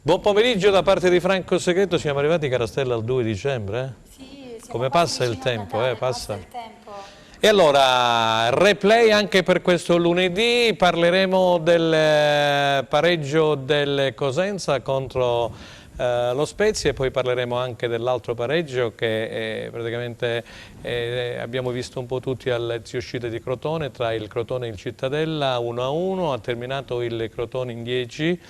Buon pomeriggio da parte di Franco Segreto, siamo arrivati, cara Stella, al 2 dicembre? Sì, come passa il tempo, passa il tempo. E allora, replay anche per questo lunedì, parleremo del pareggio del Cosenza contro lo Spezia e poi parleremo anche dell'altro pareggio che praticamente abbiamo visto un po' tutti alle uscite di Crotone, tra il Crotone e il Cittadella, 1-1, ha terminato il Crotone in 10.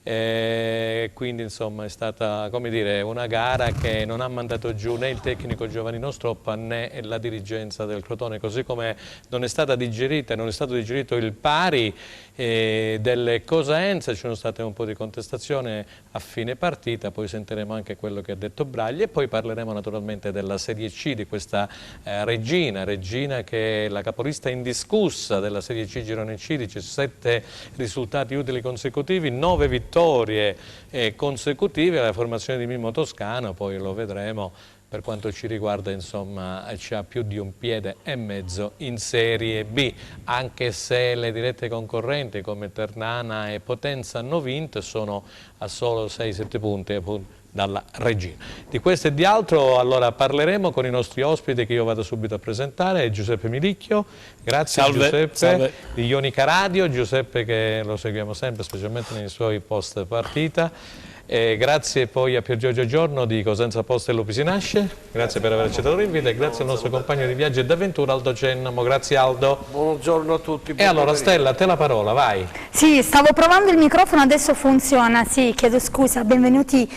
Quindi insomma è stata, come dire, una gara che non ha mandato giù né il tecnico Giovannino Stroppa né la dirigenza del Crotone, così come non è stata digerita, non è stato digerito il pari delle Cosenza. Ci sono state un po' di contestazione a fine partita, poi sentiremo anche quello che ha detto Bragli e poi parleremo naturalmente della Serie C, di questa Regina che è la capolista indiscussa della Serie C Girone C, 17 risultati utili consecutivi, 9 vittorie consecutive. La formazione di Mimmo Toscano, poi lo vedremo, per quanto ci riguarda insomma c'ha più di un piede e mezzo in Serie B, anche se le dirette concorrenti come Ternana e Potenza hanno vinto, sono a solo 6-7 punti appunto dalla Regina. Di questo e di altro allora parleremo con i nostri ospiti che io vado subito a presentare. Giuseppe Milicchio, grazie. Salve, Giuseppe, salve. Di Ionica Radio, Giuseppe che lo seguiamo sempre, specialmente nei suoi post partita. Grazie poi a Pier Giorgio Giorno di Cosenza Post e Lupi si Nasce, grazie per aver accettato l'invito e grazie al nostro compagno di viaggio e d'avventura Aldo Cennamo. Grazie Aldo. Buongiorno a tutti. E allora Stella, a te la parola, vai. Sì, stavo provando il microfono, adesso funziona, sì, chiedo scusa. Benvenuti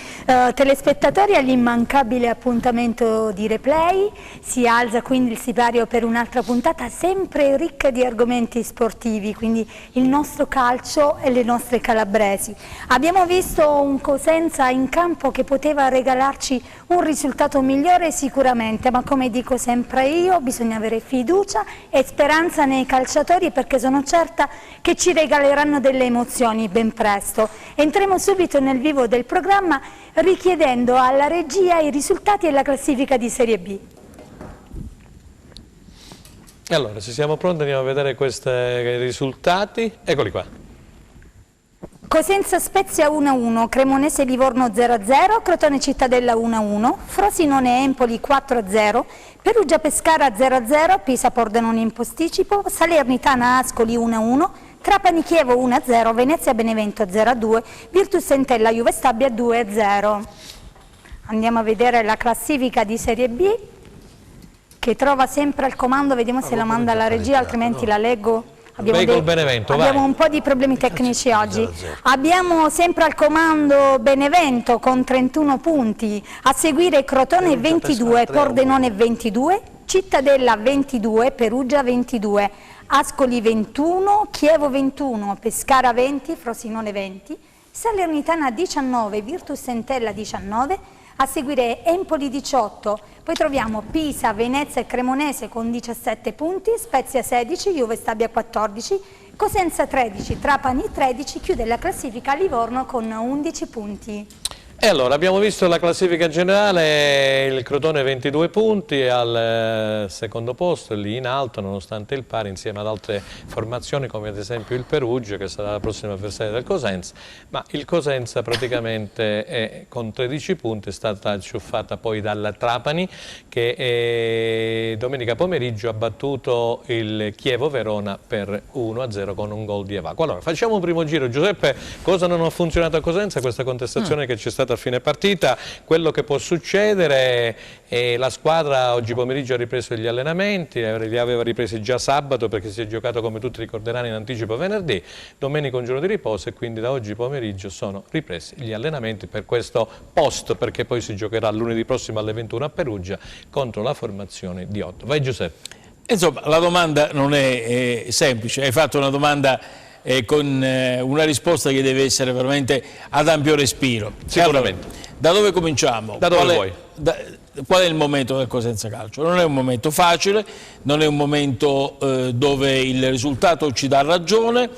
telespettatori all'immancabile appuntamento di Replay. Si alza quindi il sipario per un'altra puntata sempre ricca di argomenti sportivi, quindi il nostro calcio e le nostre calabresi. Abbiamo visto un Cosenza in campo che poteva regalarci un risultato migliore sicuramente, ma come dico sempre io, bisogna avere fiducia e speranza nei calciatori, perché sono certa che ci regaleranno delle emozioni ben presto. Entriamo subito nel vivo del programma richiedendo alla regia i risultati e la classifica di Serie B. E allora, se siamo pronti andiamo a vedere questi risultati, eccoli qua. Cosenza Spezia 1-1, Cremonese Livorno 0-0, Crotone Cittadella 1-1, Frosinone Empoli 4-0, Perugia Pescara 0-0, Pisa Pordenone in posticipo, Salernitana Ascoli 1-1, Trapani Chievo 1-0, Venezia Benevento 0-2, Virtus Entella Juve Stabia 2-0. Andiamo a vedere la classifica di Serie B che trova sempre al comando, vediamo se la manda la regia, altrimenti la leggo. Abbiamo un po' di problemi tecnici oggi. Abbiamo sempre al comando Benevento con 31 punti, a seguire Crotone 22, Pordenone 22, Cittadella 22, Perugia 22, Ascoli 21, Chievo 21, Pescara 20, Frosinone 20, Salernitana 19, Virtus Entella 19, a seguire Empoli 18, poi troviamo Pisa, Venezia e Cremonese con 17 punti, Spezia 16, Juve Stabia 14, Cosenza 13, Trapani 13, chiude la classifica Livorno con 11 punti. E allora abbiamo visto la classifica generale, il Crotone 22 punti al secondo posto, lì in alto nonostante il pari insieme ad altre formazioni come ad esempio il Perugia che sarà la prossima avversaria del Cosenza, ma il Cosenza praticamente con 13 punti è stata acciuffata poi dalla Trapani che domenica pomeriggio ha battuto il Chievo Verona per 1-0 con un gol di Evaco. Allora facciamo un primo giro. Giuseppe, cosa non ha funzionato a Cosenza? Questa contestazione che c'è stata a fine partita, quello che può succedere è la squadra oggi pomeriggio ha ripreso gli allenamenti, li aveva ripresi già sabato perché si è giocato come tutti ricorderanno in anticipo venerdì, domenica un giorno di riposo e quindi da oggi pomeriggio sono ripresi gli allenamenti per questo post, perché poi si giocherà lunedì prossimo alle 21 a Perugia contro la formazione di 8. Vai Giuseppe. Insomma, la domanda non è semplice, hai fatto una domanda con una risposta che deve essere veramente ad ampio respiro. Sicuramente. Allora, da dove cominciamo? Da dove vuoi? Qual è il momento del Cosenza Calcio? Non è un momento facile, non è un momento dove il risultato ci dà ragione,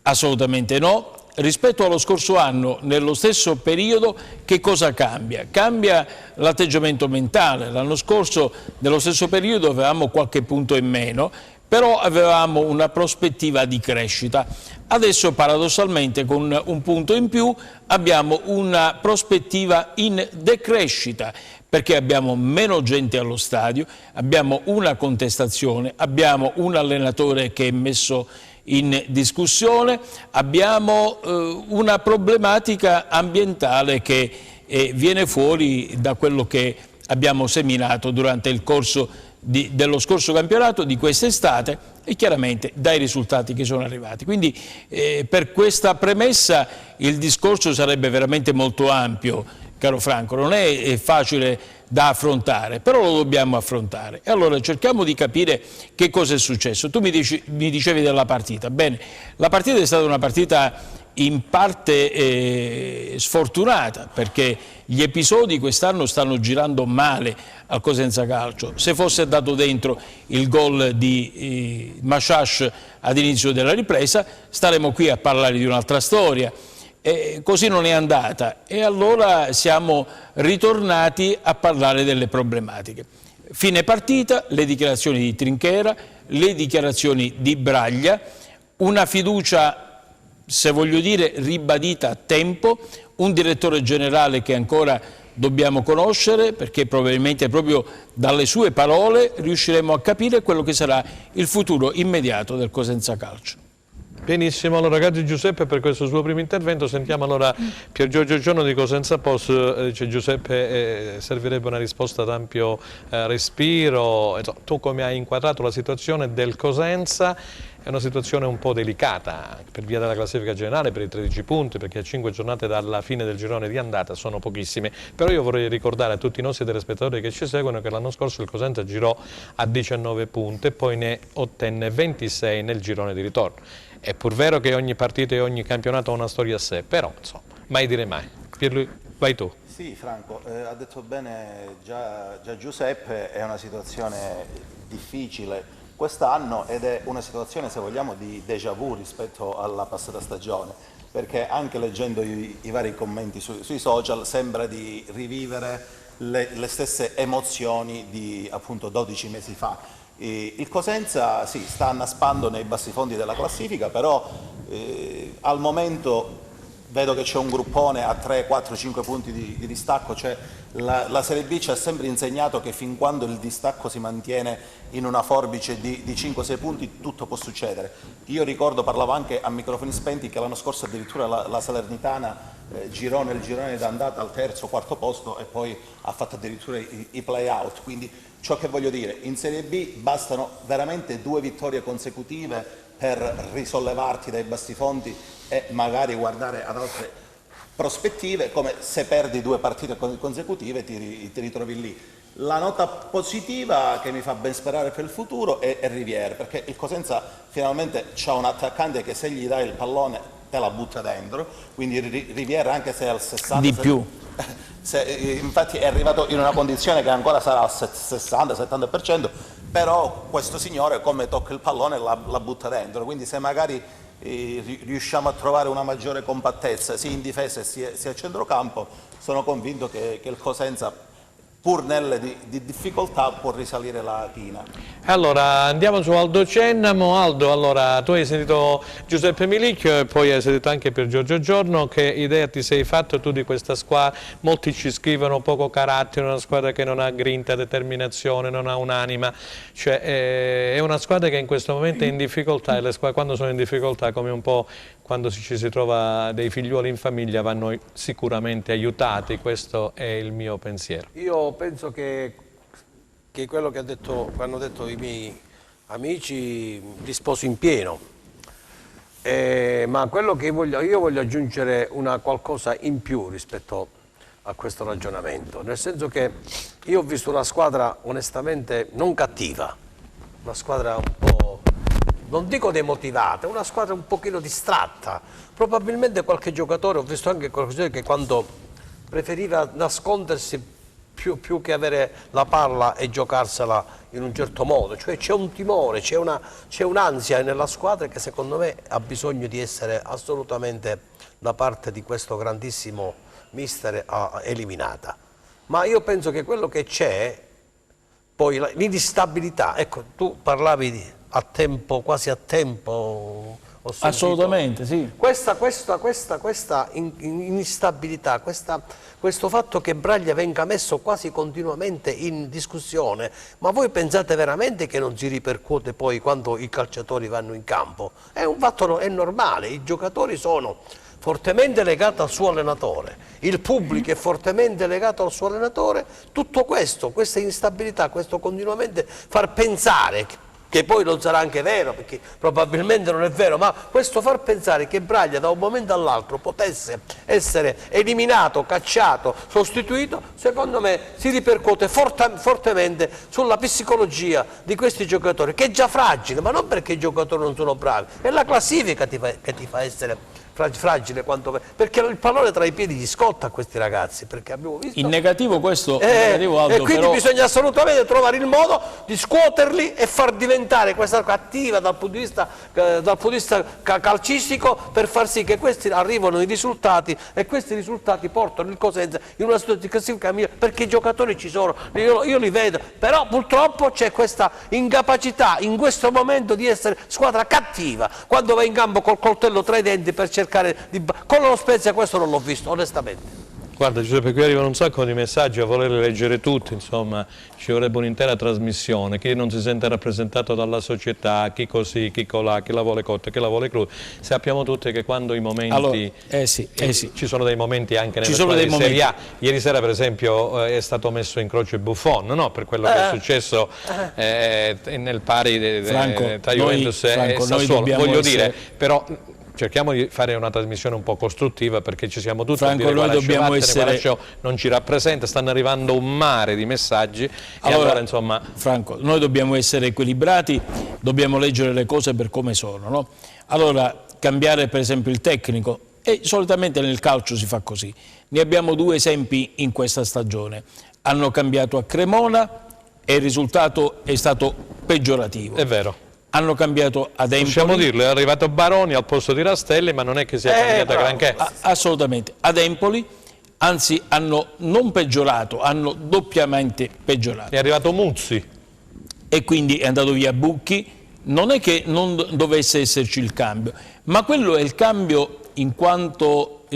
assolutamente no. Rispetto allo scorso anno, nello stesso periodo, che cosa cambia? Cambia l'atteggiamento mentale. L'anno scorso, nello stesso periodo, avevamo qualche punto in meno, però avevamo una prospettiva di crescita. Adesso paradossalmente con un punto in più abbiamo una prospettiva in decrescita, perché abbiamo meno gente allo stadio, abbiamo una contestazione, abbiamo un allenatore che è messo in discussione, abbiamo una problematica ambientale che viene fuori da quello che abbiamo seminato durante il corso dello scorso campionato, di quest'estate, e chiaramente dai risultati che sono arrivati. Quindi per questa premessa il discorso sarebbe veramente molto ampio, caro Franco, non è facile da affrontare, però lo dobbiamo affrontare. E allora cerchiamo di capire che cosa è successo. Tu mi dicevi della partita. Bene, la partita è stata una partita in parte sfortunata, perché gli episodi quest'anno stanno girando male al Cosenza Calcio. Se fosse andato dentro il gol di Masciasci ad inizio della ripresa, staremo qui a parlare di un'altra storia. Così non è andata e allora siamo ritornati a parlare delle problematiche. Fine partita, le dichiarazioni di Trinchera, le dichiarazioni di Braglia, una fiducia, se voglio dire, ribadita a tempo, un direttore generale che ancora dobbiamo conoscere, perché probabilmente proprio dalle sue parole riusciremo a capire quello che sarà il futuro immediato del Cosenza Calcio. Benissimo, allora grazie Giuseppe per questo suo primo intervento. Sentiamo allora Pier Giorgio Giorno di Cosenza Post. Dice Giuseppe, servirebbe una risposta ad ampio respiro. Tu come hai inquadrato la situazione del Cosenza? È una situazione un po' delicata per via della classifica generale, per i 13 punti, perché a 5 giornate dalla fine del girone di andata sono pochissime. Però io vorrei ricordare a tutti i nostri telespettatori che ci seguono che l'anno scorso il Cosenza girò a 19 punti e poi ne ottenne 26 nel girone di ritorno. È pur vero che ogni partita e ogni campionato ha una storia a sé, però insomma, mai dire mai. Pierluigi, vai tu. Sì, Franco, ha detto bene già Giuseppe, è una situazione difficile quest'anno ed è una situazione, se vogliamo, di déjà vu rispetto alla passata stagione, perché anche leggendo i vari commenti sui social sembra di rivivere le stesse emozioni di appunto 12 mesi fa. Il Cosenza sì, sta annaspando nei bassi fondi della classifica, però al momento vedo che c'è un gruppone a 3, 4, 5 punti di distacco, cioè la Serie B ci ha sempre insegnato che fin quando il distacco si mantiene in una forbice di 5-6 punti tutto può succedere. Io ricordo, parlavo anche a microfoni spenti, che l'anno scorso addirittura la Salernitana girò nel girone d'andata al terzo o quarto posto e poi ha fatto addirittura i play-out, quindi ciò che voglio dire, in Serie B bastano veramente 2 vittorie consecutive per risollevarti dai bassi fondi e magari guardare ad altre prospettive, come se perdi 2 partite consecutive ti ritrovi lì. La nota positiva che mi fa ben sperare per il futuro è Rivière, perché il Cosenza finalmente c'ha un attaccante che se gli dai il pallone te la butta dentro, quindi Rivière, anche se è al 60 Di più. infatti è arrivato in una condizione che ancora sarà al 60-70%, però questo signore come tocca il pallone la butta dentro, quindi se magari riusciamo a trovare una maggiore compattezza sia in difesa sia a centrocampo, sono convinto che il Cosenza, pur nelle di difficoltà, può risalire la china. Allora andiamo su Aldo Cennamo. Aldo, allora tu hai sentito Giuseppe Milicchio e poi hai sentito anche Pier Giorgio Giorno. Che idea ti sei fatto tu di questa squadra? Molti ci scrivono poco carattere, una squadra che non ha grinta, determinazione, non ha un'anima, cioè è una squadra che in questo momento è in difficoltà, e le squadre quando sono in difficoltà, come un po' quando ci si trova dei figliuoli in famiglia, vanno sicuramente aiutati. Questo è il mio pensiero. Io penso che quello che hanno detto i miei amici li sposo in pieno, ma quello che io voglio aggiungere qualcosa in più rispetto a questo ragionamento, nel senso che io ho visto una squadra onestamente non cattiva, una squadra un po', non dico demotivata, una squadra un pochino distratta. Probabilmente qualche giocatore, ho visto anche qualche che quando preferiva nascondersi più che avere la palla e giocarsela in un certo modo, cioè c'è un timore, c'è un'ansia nella squadra che secondo me ha bisogno di essere assolutamente da parte di questo grandissimo mister eliminata. Ma io penso che quello che c'è, poi l'instabilità, ecco, tu parlavi a tempo, quasi a tempo. Ho sentito. Assolutamente, sì. Questa instabilità, questo fatto che Braglia venga messo quasi continuamente in discussione, ma voi pensate veramente che non si ripercuote poi quando i calciatori vanno in campo? È un fatto, è normale, i giocatori sono fortemente legati al suo allenatore, il pubblico è fortemente legato al suo allenatore, tutto questo, questa instabilità, questo continuamente far pensare, che poi non sarà anche vero, perché probabilmente non è vero, ma questo far pensare che Braglia da un momento all'altro potesse essere eliminato, cacciato, sostituito, secondo me si ripercuote fortemente sulla psicologia di questi giocatori, che è già fragile, ma non perché i giocatori non sono bravi, è la classifica che ti fa essere fragile, perché il pallone tra i piedi gli scotta a questi ragazzi, perché abbiamo visto... In negativo questo, in negativo Aldo, e quindi però... bisogna assolutamente trovare il modo di scuoterli e far diventare questa attiva dal punto di vista calcistico, per far sì che questi arrivano i risultati e questi risultati portano il Cosenza in una situazione di classifica migliore, perché i giocatori ci sono, io li vedo, però purtroppo c'è questa incapacità in questo momento di essere squadra cattiva, quando va in campo col coltello tra i denti per cercare con lo Spezia questo non l'ho visto, onestamente. Guarda Giuseppe, qui arrivano un sacco di messaggi, a voler leggere tutti, insomma ci vorrebbe un'intera trasmissione, chi non si sente rappresentato dalla società, chi così, chi colà, chi la vuole cotta, chi la vuole cruda. Sappiamo tutti che quando i momenti, allora, ci sono dei momenti anche nella squadra di Serie A, ieri sera per esempio è stato messo in croce Buffon, no? Per quello che è successo nel pari tra Juventus e Sassuolo, voglio dire, però... Cerchiamo di fare una trasmissione un po' costruttiva, perché ci siamo tutti Franco, a dire noi dobbiamo essere... non ci rappresenta, stanno arrivando un mare di messaggi e allora insomma... Franco, noi dobbiamo essere equilibrati, dobbiamo leggere le cose per come sono, no? Allora, cambiare per esempio il tecnico, e solitamente nel calcio si fa così. Ne abbiamo due esempi in questa stagione. Hanno cambiato a Cremona e il risultato è stato peggiorativo. È vero. Hanno cambiato ad Empoli. Possiamo dirlo, è arrivato Baroni al posto di Rastelli, ma non è che sia cambiata granché. Assolutamente. Ad Empoli, anzi, hanno non peggiorato, hanno doppiamente peggiorato. È arrivato Muzzi. E quindi è andato via Bucchi. Non è che non dovesse esserci il cambio, ma quello è il cambio in quanto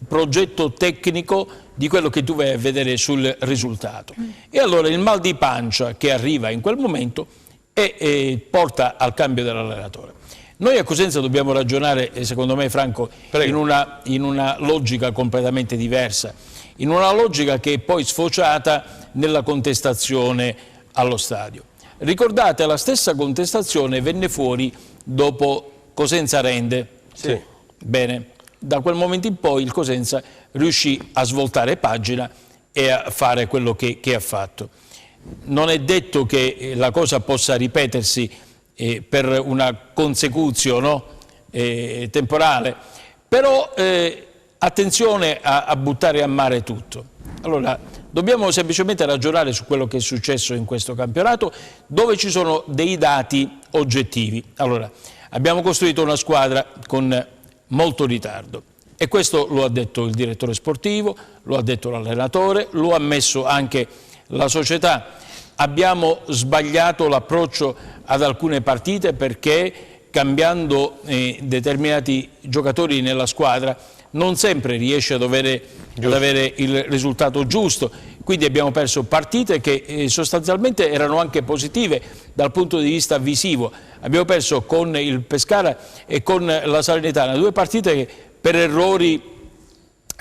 progetto tecnico di quello che tu vai a vedere sul risultato. E allora il mal di pancia che arriva in quel momento e porta al cambio dell'allenatore. Noi a Cosenza dobbiamo ragionare, secondo me Franco, in una logica completamente diversa, in una logica che è poi sfociata nella contestazione allo stadio. Ricordate, la stessa contestazione venne fuori dopo Cosenza Rende. Sì. Bene, da quel momento in poi il Cosenza riuscì a svoltare pagina e a fare quello che ha fatto. Non è detto che la cosa possa ripetersi per una consecuzione temporale, però attenzione a buttare a mare tutto. Allora, dobbiamo semplicemente ragionare su quello che è successo in questo campionato, dove ci sono dei dati oggettivi. Allora, abbiamo costruito una squadra con molto ritardo e questo lo ha detto il direttore sportivo, lo ha detto l'allenatore, lo ha ammesso anche la società. Abbiamo sbagliato l'approccio ad alcune partite perché cambiando determinati giocatori nella squadra non sempre riesce ad avere il risultato giusto, quindi abbiamo perso partite che sostanzialmente erano anche positive dal punto di vista visivo. Abbiamo perso con il Pescara e con la Salernitana, due partite che per errori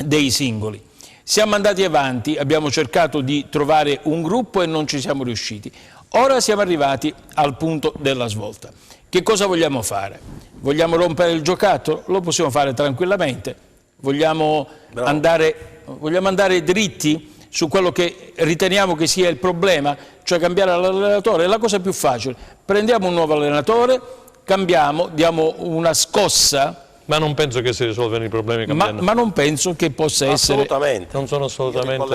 dei singoli. Siamo andati avanti, abbiamo cercato di trovare un gruppo e non ci siamo riusciti. Ora siamo arrivati al punto della svolta. Che cosa vogliamo fare? Vogliamo rompere il giocattolo? Lo possiamo fare tranquillamente. Vogliamo andare dritti su quello che riteniamo che sia il problema, cioè cambiare l'allenatore? È la cosa più facile. Prendiamo un nuovo allenatore, cambiamo, diamo una scossa Ma non penso che si risolvano i problemi cambiando. Ma non penso che possa essere... Assolutamente. Non sono assolutamente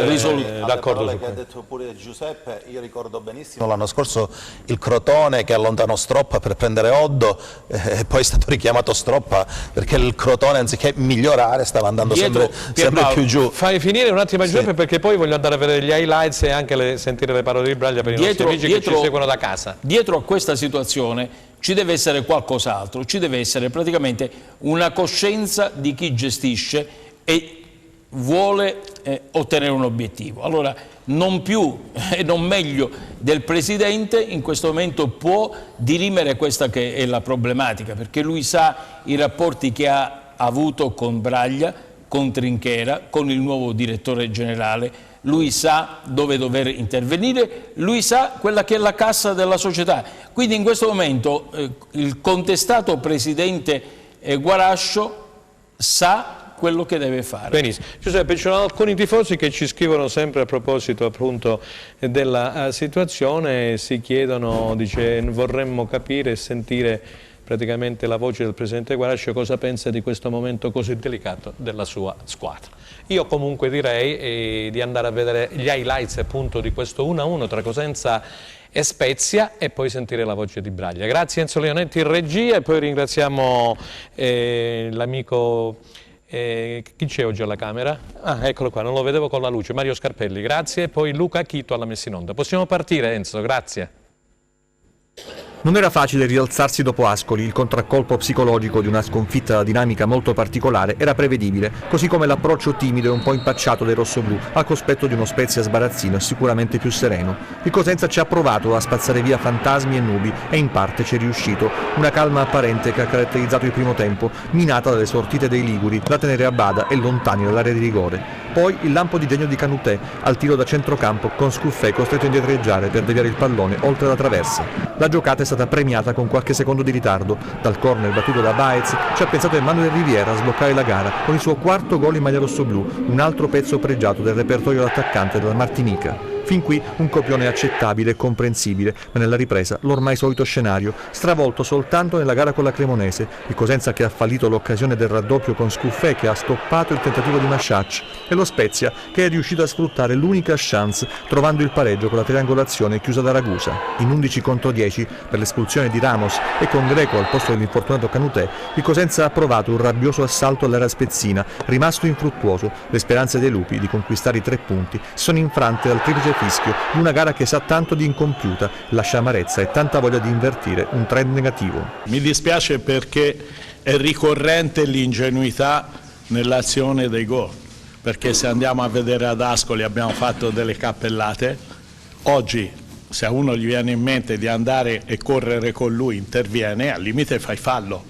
d'accordo su che ha questo. detto pure Giuseppe. Io ricordo benissimo l'anno scorso il Crotone che allontanò Stroppa per prendere Oddo, e poi è stato richiamato Stroppa perché il Crotone, anziché migliorare, stava andando sempre più giù. Fai finire un attimo Giuseppe, perché poi voglio andare a vedere gli highlights e anche sentire le parole di Braglia per i nostri amici che ci seguono da casa. Dietro a questa situazione ci deve essere qualcos'altro, ci deve essere praticamente una coscienza di chi gestisce e vuole ottenere un obiettivo. Allora, non più e non meglio del Presidente in questo momento può dirimere questa che è la problematica, perché lui sa i rapporti che ha avuto con Braglia, con Trinchera, con il nuovo direttore generale. Lui sa dove dover intervenire, lui sa quella che è la cassa della società. Quindi in questo momento il contestato presidente Guarascio sa quello che deve fare. Benissimo. Giuseppe, ci sono alcuni tifosi che ci scrivono sempre a proposito appunto della situazione, si chiedono, dice, vorremmo capire e sentire praticamente la voce del presidente Guarascio, cosa pensa di questo momento così delicato della sua squadra. Io comunque direi di andare a vedere gli highlights appunto di questo 1-1 tra Cosenza e Spezia e poi sentire la voce di Braglia. Grazie Enzo Leonetti in regia e poi ringraziamo l'amico, chi c'è oggi alla Camera? Ah, eccolo qua, non lo vedevo con la luce, Mario Scarpelli, grazie, e poi Luca Chito alla messa in onda. Possiamo partire Enzo, grazie. Non era facile rialzarsi dopo Ascoli, il contraccolpo psicologico di una sconfitta a dinamica molto particolare era prevedibile, così come l'approccio timido e un po' impacciato dei rossoblù al cospetto di uno Spezia sbarazzino e sicuramente più sereno. Il Cosenza ci ha provato a spazzare via fantasmi e nubi e in parte ci è riuscito. Una calma apparente che ha caratterizzato il primo tempo, minata dalle sortite dei liguri da tenere a bada e lontani dall'area di rigore. Poi il lampo di genio di Canutè al tiro da centrocampo con Scuffè costretto a indietreggiare per deviare il pallone oltre la traversa. La giocata è stata premiata con qualche secondo di ritardo. Dal corner battuto da Baez ci ha pensato Emanuele Riviera a sbloccare la gara con il suo quarto gol in maglia rossoblù, un altro pezzo pregiato del repertorio dell'attaccante della Martinica. Fin qui un copione accettabile e comprensibile, ma nella ripresa l'ormai solito scenario, stravolto soltanto nella gara con la Cremonese, il Cosenza che ha fallito l'occasione del raddoppio con Scuffè che ha stoppato il tentativo di Masciacci e lo Spezia che è riuscito a sfruttare l'unica chance trovando il pareggio con la triangolazione chiusa da Ragusa. In 11 contro 10 per l'espulsione di Ramos e con Greco al posto dell'infortunato Canutè, il Cosenza ha provato un rabbioso assalto all'area spezzina, rimasto infruttuoso. Le speranze dei lupi di conquistare i 3 punti sono infrante dal triplice fischio di una gara che sa tanto di incompiuta, lascia amarezza e tanta voglia di invertire un trend negativo. Mi dispiace perché è ricorrente l'ingenuità nell'azione dei gol, perché se andiamo a vedere ad Ascoli abbiamo fatto delle cappellate, oggi se a uno gli viene in mente di andare e correre con lui interviene, al limite fai fallo,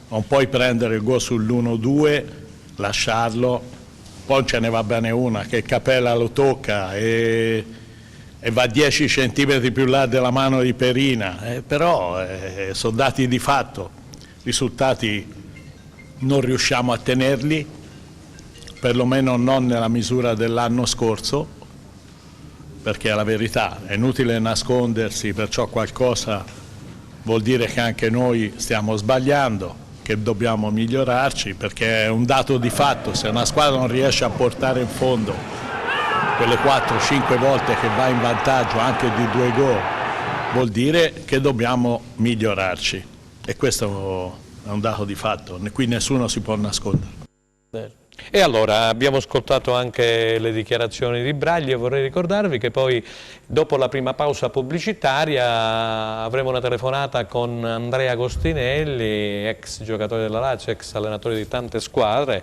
non puoi prendere il gol sull'1-2, lasciarlo. Poi ce ne va bene una che Capella lo tocca e va 10 centimetri più là della mano di Perina, però sono dati di fatto, risultati non riusciamo a tenerli, perlomeno non nella misura dell'anno scorso, perché è la verità, è inutile nascondersi, perciò qualcosa vuol dire che anche noi stiamo sbagliando, che dobbiamo migliorarci, perché è un dato di fatto, se una squadra non riesce a portare in fondo quelle 4-5 volte che va in vantaggio anche di 2 gol, vuol dire che dobbiamo migliorarci e questo è un dato di fatto, qui nessuno si può nascondere. E allora abbiamo ascoltato anche le dichiarazioni di Braglia e vorrei ricordarvi che poi dopo la prima pausa pubblicitaria avremo una telefonata con Andrea Agostinelli, ex giocatore della Lazio, ex allenatore di tante squadre,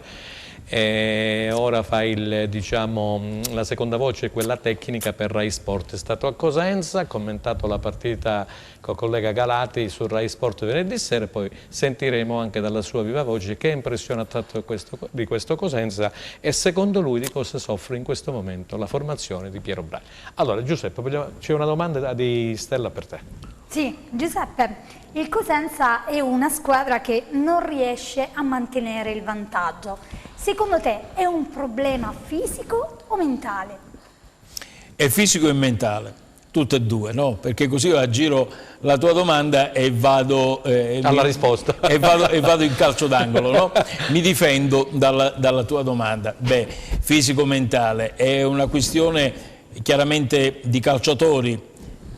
e ora fa la seconda voce, quella tecnica per Rai Sport. È stato a Cosenza, ha commentato la partita con il collega Galati su Rai Sport venerdì sera e poi sentiremo anche dalla sua viva voce che impressione ha tratto di questo Cosenza e secondo lui di cosa soffre in questo momento la formazione di Piero Braglia. Allora Giuseppe, c'è una domanda di Stella per te. Sì, Giuseppe, il Cosenza è una squadra che non riesce a mantenere il vantaggio. Secondo te è un problema fisico o mentale? È fisico e mentale. tutte e due, no? Perché così io aggiro la tua domanda e vado alla risposta e vado in calcio d'angolo, no? Mi difendo dalla tua domanda. Beh, fisico-mentale è una questione chiaramente di calciatori,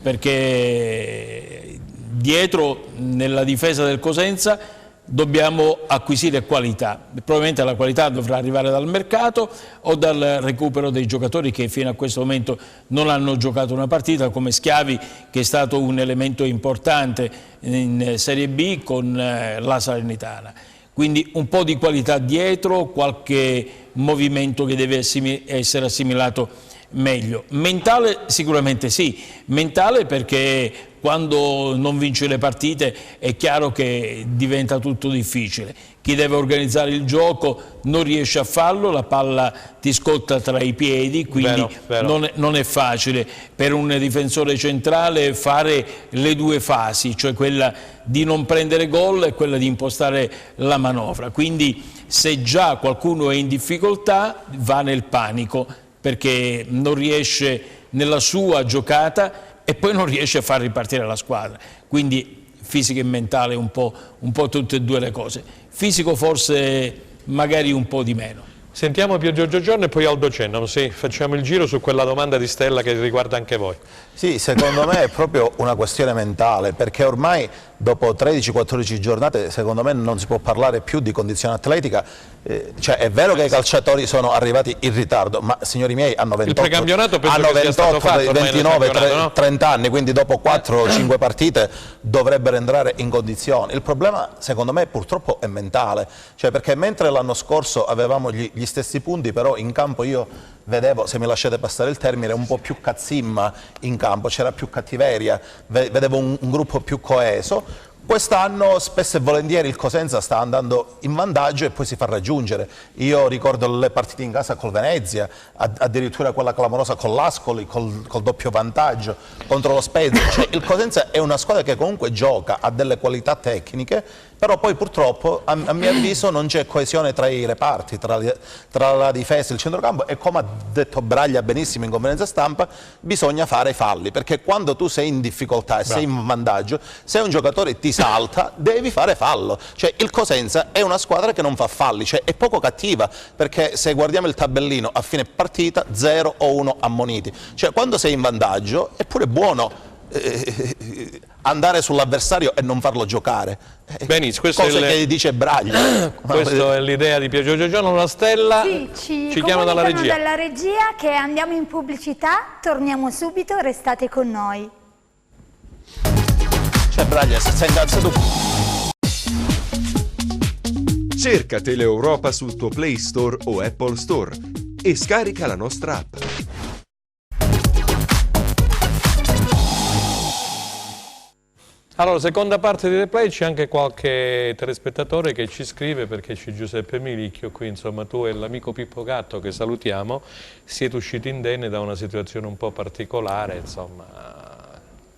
perché dietro nella difesa del Cosenza dobbiamo acquisire qualità. Probabilmente la qualità dovrà arrivare dal mercato o dal recupero dei giocatori che fino a questo momento non hanno giocato una partita, come Schiavi, che è stato un elemento importante in Serie B con la Salernitana. Quindi un po' di qualità dietro, qualche movimento che deve essere assimilato meglio. Mentale sicuramente sì, mentale perché quando non vinci le partite è chiaro che diventa tutto difficile. Chi deve organizzare il gioco non riesce a farlo, la palla ti scotta tra i piedi, quindi vero. Non è facile per un difensore centrale fare le due fasi, cioè quella di non prendere gol e quella di impostare la manovra. Quindi se già qualcuno è in difficoltà va nel panico, perché non riesce nella sua giocata e poi non riesce a far ripartire la squadra. Quindi fisico e mentale un po' tutte e due le cose. Fisico forse magari un po' di meno. Sentiamo Pier Giorgio Giorno e poi Aldo Cennano, sì, facciamo il giro su quella domanda di Stella che riguarda anche voi. Sì, secondo me è proprio una questione mentale, perché ormai dopo 13-14 giornate secondo me non si può parlare più di condizione atletica. Cioè è vero che i calciatori sono arrivati in ritardo, ma signori miei hanno 28, il precampionato penso hanno che sia stato 28 fatto 29, no? 30 anni, quindi dopo 4 o 5 partite dovrebbero entrare in condizione. Il problema secondo me purtroppo è mentale, cioè perché mentre l'anno scorso avevamo gli stessi punti, però in campo io vedevo, se mi lasciate passare il termine, un po' più cazzimma in campo, c'era più cattiveria, vedevo un gruppo più coeso. Quest'anno spesso e volentieri il Cosenza sta andando in vantaggio e poi si fa raggiungere. Io ricordo le partite in casa col Venezia, addirittura quella clamorosa con l'Ascoli, col doppio vantaggio contro lo Spezia. Cioè, il Cosenza è una squadra che comunque gioca, ha delle qualità tecniche, però poi purtroppo a mio avviso non c'è coesione tra i reparti, tra la difesa e il centrocampo, e come ha detto Braglia benissimo in conferenza stampa, bisogna fare falli, perché quando tu sei in difficoltà e sei in vantaggio, se un giocatore ti salta devi fare fallo. Cioè il Cosenza è una squadra che non fa falli, cioè è poco cattiva, perché se guardiamo il tabellino a fine partita 0 o 1 ammoniti, cioè quando sei in vantaggio è pure buono andare sull'avversario e non farlo giocare. Benissimo, questo cose che dice Braglia. Questa è l'idea di Pier Giorgio Giorno. La Stella ci chiama dalla regia. dalla regia che andiamo in pubblicità, torniamo subito, restate con noi. Cioè Braglia, se sei tu. Cerca Teleeuropa sul tuo Play Store o Apple Store e scarica la nostra app. Allora, seconda parte di replay, c'è anche qualche telespettatore che ci scrive, perché c'è Giuseppe Milicchio qui, insomma tu e l'amico Pippo Gatto che salutiamo, siete usciti indenne da una situazione un po' particolare, insomma,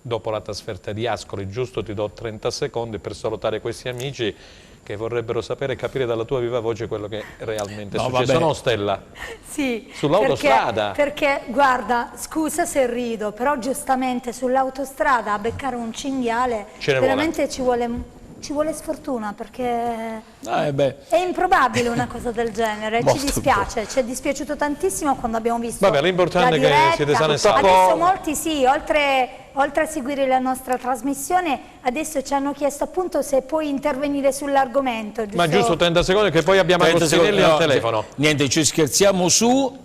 dopo la trasferta di Ascoli. Giusto, ti do 30 secondi per salutare questi amici che vorrebbero sapere e capire dalla tua viva voce quello che realmente è successo. No, Stella? Sì, sull'autostrada. Perché, guarda, scusa se rido, però giustamente sull'autostrada a beccare un cinghiale veramente ci vuole sfortuna, perché è improbabile una cosa del genere. Ci dispiace, ci è dispiaciuto tantissimo quando abbiamo visto l'importante è che siete sani e salvi. Adesso molti sì, oltre a seguire la nostra trasmissione, adesso ci hanno chiesto appunto se puoi intervenire sull'argomento. Ma giusto 30 secondi, che poi abbiamo Agostinelli al telefono. Niente, ci scherziamo su.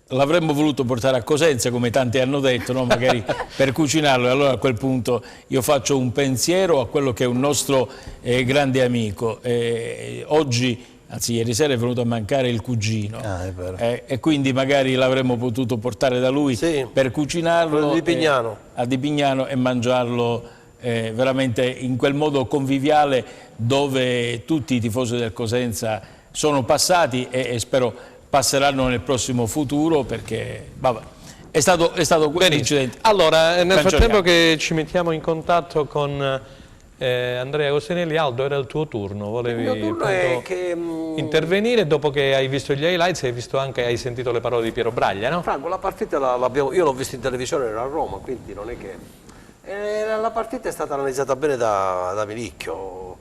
L'avremmo voluto portare a Cosenza, come tanti hanno detto, no? Magari per cucinarlo, e allora a quel punto io faccio un pensiero a quello che è un nostro grande amico. Oggi, anzi ieri sera, è venuto a mancare il cugino, è vero. E quindi magari l'avremmo potuto portare da lui per cucinarlo a Di Pignano e mangiarlo veramente in quel modo conviviale dove tutti i tifosi del Cosenza sono passati e spero passeranno nel prossimo futuro, perché vabbè, è stato questo incidente. Allora, nel frattempo che ci mettiamo in contatto con Andrea Agostinelli, Aldo, era il tuo turno, volevi Il mio turno è che, intervenire dopo che hai visto gli highlights, hai sentito le parole di Piero Braglia, no? Franco, la partita io l'ho vista in televisione, era a Roma, quindi non è che... la partita è stata analizzata bene da Milicchio.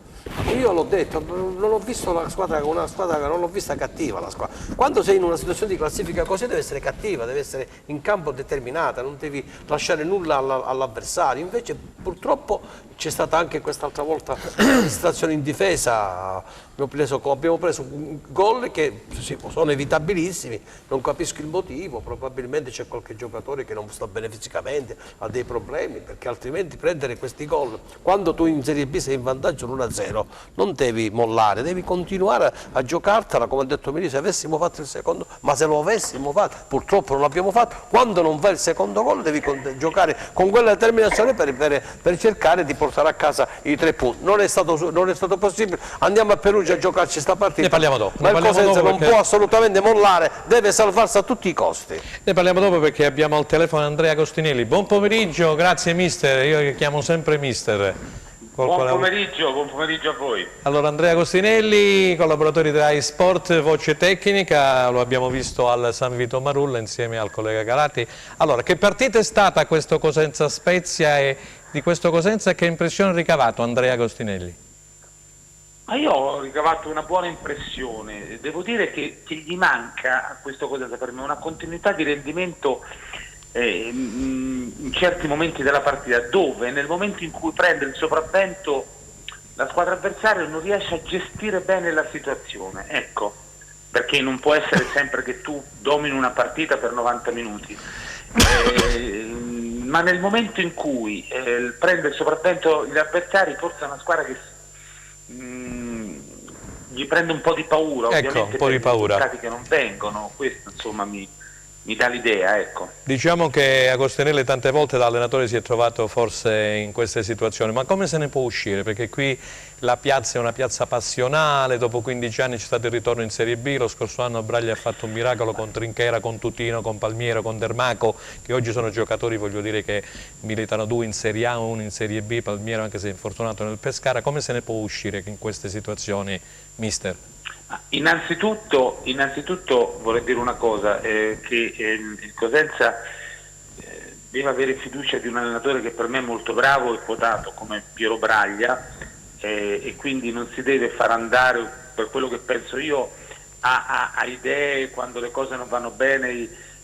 Io l'ho detto, non ho visto la squadra come una squadra, non l'ho vista cattiva la squadra. Quando sei in una situazione di classifica così deve essere cattiva, deve essere in campo determinata, non devi lasciare nulla all'avversario. Invece purtroppo c'è stata anche quest'altra volta una situazione in difesa. Abbiamo preso gol che sono evitabilissimi, non capisco il motivo, probabilmente c'è qualche giocatore che non sta bene fisicamente, ha dei problemi, perché altrimenti prendere questi gol, quando tu in Serie B sei in vantaggio 1-0, non devi mollare, devi continuare a giocartela, come ha detto Miri, se avessimo fatto il secondo, ma se lo avessimo fatto, purtroppo non l'abbiamo fatto, quando non va il secondo gol devi giocare con quella determinazione per cercare di portare a casa i 3 punti. Non è stato possibile, andiamo a Perugia a giocarci sta partita. Ne parliamo dopo. Ma il Cosenza non può assolutamente mollare, deve salvarsi a tutti i costi. Ne parliamo dopo perché abbiamo al telefono Andrea Agostinelli. Buon pomeriggio, grazie mister, io che chiamo sempre mister. Buon pomeriggio a voi. Allora, Andrea Agostinelli, collaboratore di Rai Sport, voce tecnica, lo abbiamo visto al San Vito Marulla insieme al collega Galati. Allora, che partita è stata questo Cosenza Spezia e di questo Cosenza che impressione ha ricavato Andrea Agostinelli? Ma io ho ricavato una buona impressione, devo dire che gli manca a questo Cosenza per me una continuità di rendimento in certi momenti della partita, dove nel momento in cui prende il sopravvento la squadra avversaria non riesce a gestire bene la situazione, ecco, perché non può essere sempre che tu domini una partita per 90 minuti, ma nel momento in cui prende il sopravvento gli avversari, forse è una squadra che gli prende un po' di paura, ecco, ovviamente, un po' di paura, per i risultati che non vengono, questo insomma mi dà l'idea, ecco. Diciamo che Agostinelli tante volte da allenatore si è trovato forse in queste situazioni, ma come se ne può uscire? Perché qui la piazza è una piazza passionale, dopo 15 anni c'è stato il ritorno in Serie B, lo scorso anno Braglia ha fatto un miracolo con Trinchera, con Tutino, con Palmiero, con Dermaco, che oggi sono giocatori, voglio dire, che militano 2 in Serie A, 1 in Serie B, Palmiero anche se è infortunato nel Pescara. Come se ne può uscire in queste situazioni, mister? Innanzitutto vorrei dire una cosa, che il Cosenza deve avere fiducia di un allenatore che per me è molto bravo e quotato come Piero Braglia, e quindi non si deve far andare, per quello che penso io, a idee quando le cose non vanno bene,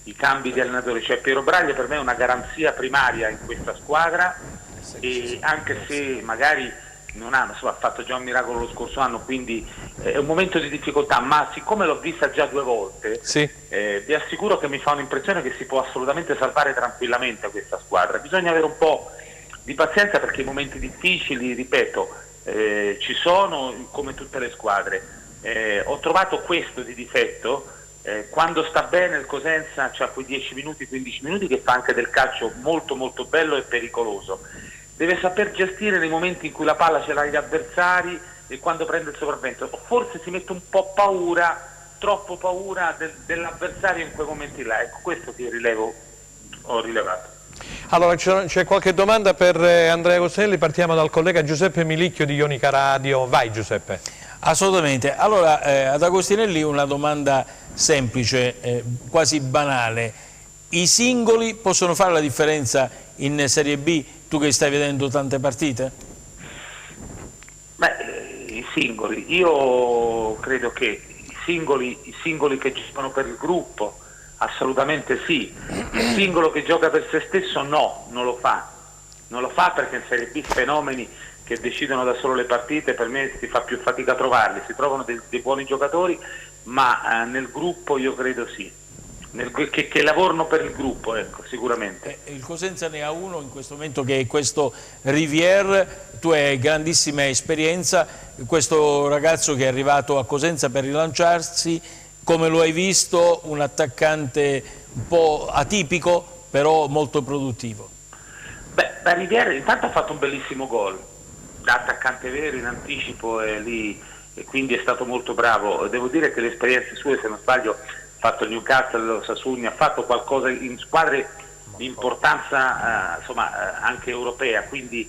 i cambi di allenatore. Cioè Piero Braglia per me è una garanzia primaria in questa squadra, e anche se magari ha fatto già un miracolo lo scorso anno, quindi è un momento di difficoltà, ma siccome l'ho vista già 2 volte, sì, vi assicuro che mi fa un'impressione che si può assolutamente salvare tranquillamente questa squadra. Bisogna avere un po' di pazienza, perché i momenti difficili, ripeto, ci sono come tutte le squadre. Ho trovato questo di difetto, quando sta bene il Cosenza c'ha quei 10 minuti, 15 minuti che fa anche del calcio molto molto bello e pericoloso. Deve saper gestire nei momenti in cui la palla ce l'ha gli avversari e quando prende il sopravvento. Forse si mette un po' paura, troppo paura dell'avversario in quei momenti là. Ecco, questo che ho rilevato. Allora, c'è qualche domanda per Andrea Agostinelli? Partiamo dal collega Giuseppe Milicchio di Ionica Radio. Vai Giuseppe. Assolutamente. Allora, ad Agostinelli una domanda semplice, quasi banale. I singoli possono fare la differenza in Serie B, tu che stai vedendo tante partite? Beh, i singoli, io credo che i singoli che giocano per il gruppo, assolutamente sì. Il singolo che gioca per se stesso no, non lo fa perché in Serie B fenomeni che decidono da solo le partite, per me si fa più fatica a trovarli, si trovano dei buoni giocatori, ma nel gruppo io credo sì. Che lavorano per il gruppo, ecco, sicuramente. Il Cosenza ne ha uno in questo momento, che è questo Rivière. Tu hai grandissima esperienza, questo ragazzo che è arrivato a Cosenza per rilanciarsi, come lo hai visto? Un attaccante un po' atipico, però molto produttivo. Beh, Rivière intanto ha fatto un bellissimo gol, da attaccante vero in anticipo, e quindi è stato molto bravo. Devo dire che le esperienze sue, se non sbaglio, ha fatto il Newcastle, Sassuolo, ha fatto qualcosa in squadre di importanza anche europea, quindi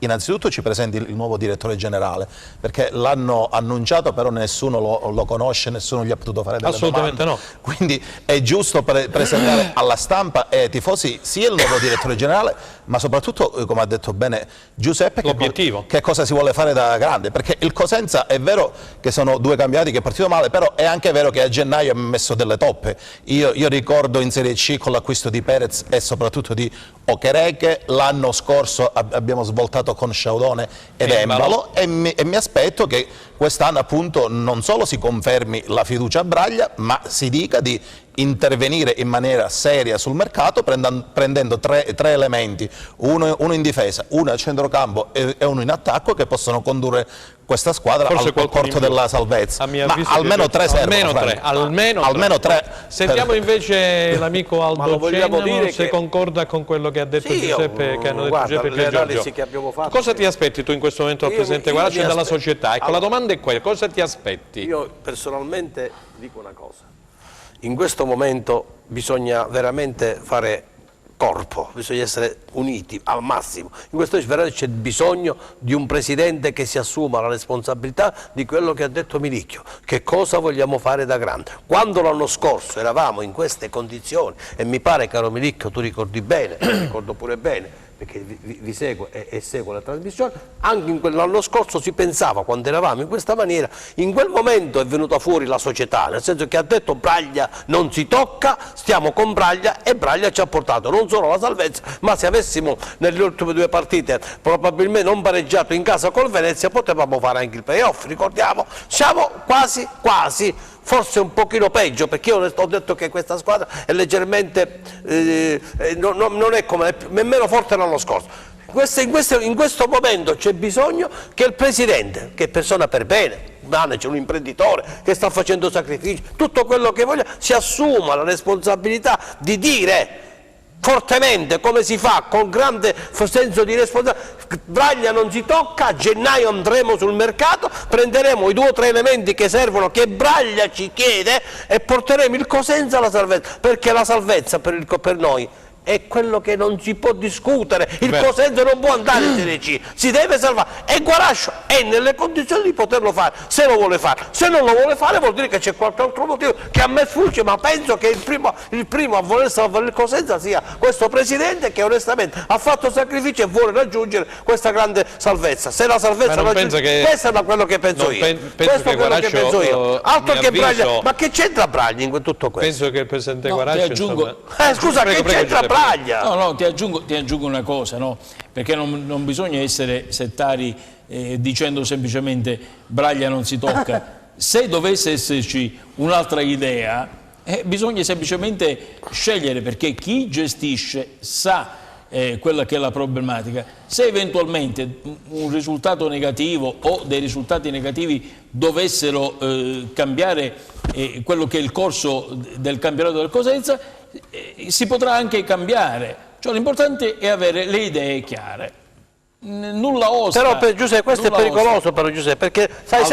innanzitutto ci presenti il nuovo direttore generale, perché l'hanno annunciato però nessuno lo conosce, nessuno gli ha potuto fare delle Assolutamente domande. no. Quindi è giusto presentare alla stampa e ai tifosi sia il nuovo direttore generale, ma soprattutto, come ha detto bene Giuseppe, l'obiettivo. Che cosa si vuole fare da grande, perché il Cosenza è vero che sono due campionati che è partito male, però è anche vero che a gennaio ha messo delle toppe. Io ricordo in Serie C con l'acquisto di Perez e soprattutto di Okereke, l'anno scorso abbiamo svoltato con Sciaudone ed Embalo e mi aspetto che quest'anno appunto non solo si confermi la fiducia a Braglia, ma si dica di intervenire in maniera seria sul mercato prendendo tre elementi, uno in difesa, uno a centrocampo e uno in attacco, che possono condurre questa squadra al porto della salvezza. Ma almeno tre servono. Almeno tre. Sentiamo invece l'amico Aldo Cennamo se concorda con quello che ha detto Giuseppe, che hanno detto Giuseppe e Giorgio. Che abbiamo fatto, cosa ti aspetti tu in questo momento dal Presidente Guaracci e dalla società? Ecco, la domanda è quella, cosa ti aspetti? Io personalmente dico una cosa. In questo momento bisogna veramente fare corpo, bisogna essere uniti al massimo. In questo momento c'è bisogno di un presidente che si assuma la responsabilità di quello che ha detto Milicchio, che cosa vogliamo fare da grande. Quando l'anno scorso eravamo in queste condizioni, e mi pare, caro Milicchio, tu ricordi bene, ricordo pure bene, perché vi seguo e seguo la trasmissione, anche in quell'anno scorso si pensava, quando eravamo in questa maniera, in quel momento è venuta fuori la società, nel senso che ha detto Braglia non si tocca, stiamo con Braglia, e Braglia ci ha portato non solo la salvezza, ma se avessimo nelle ultime due partite probabilmente non pareggiato in casa col Venezia, potevamo fare anche il playoff, ricordiamo, siamo quasi, forse un pochino peggio, perché io ho detto che questa squadra è leggermente, non è come, nemmeno forte l'anno scorso. In questo momento c'è bisogno che il Presidente, che è persona per bene, un manager, un imprenditore che sta facendo sacrifici, tutto quello che voglia, si assuma la responsabilità di dire fortemente come si fa, con grande senso di responsabilità. Braglia non si tocca, a gennaio andremo sul mercato, prenderemo i 2 o 3 elementi che servono, che Braglia ci chiede, e porteremo il Cosenza alla salvezza, perché la salvezza per noi è quello che non si può discutere. Il Cosenza non può andare in Serie C, si deve salvare, e Guarascio è nelle condizioni di poterlo fare, se lo vuole fare. Se non lo vuole fare vuol dire che c'è qualche altro motivo che a me sfugge, ma penso che il primo a voler salvare il Cosenza sia questo Presidente, che onestamente ha fatto sacrifici e vuole raggiungere questa grande salvezza. Se la salvezza non raggiunge, questo è quello che penso io. Questo è quello che penso io. Altro che Braglia, ma che c'entra Braglia in tutto questo? Penso che il Presidente Guaracci, scusa, che c'entra Braglia? No, ti aggiungo una cosa, no? Perché non bisogna essere settari dicendo semplicemente Braglia non si tocca. Se dovesse esserci un'altra idea, bisogna semplicemente scegliere, perché chi gestisce sa quella che è la problematica. Se eventualmente un risultato negativo o dei risultati negativi dovessero cambiare quello che è il corso del campionato del Cosenza, si potrà anche cambiare, cioè l'importante è avere le idee chiare. Nulla osta. Però per Giuseppe questo è pericoloso, però Giuseppe, perché stai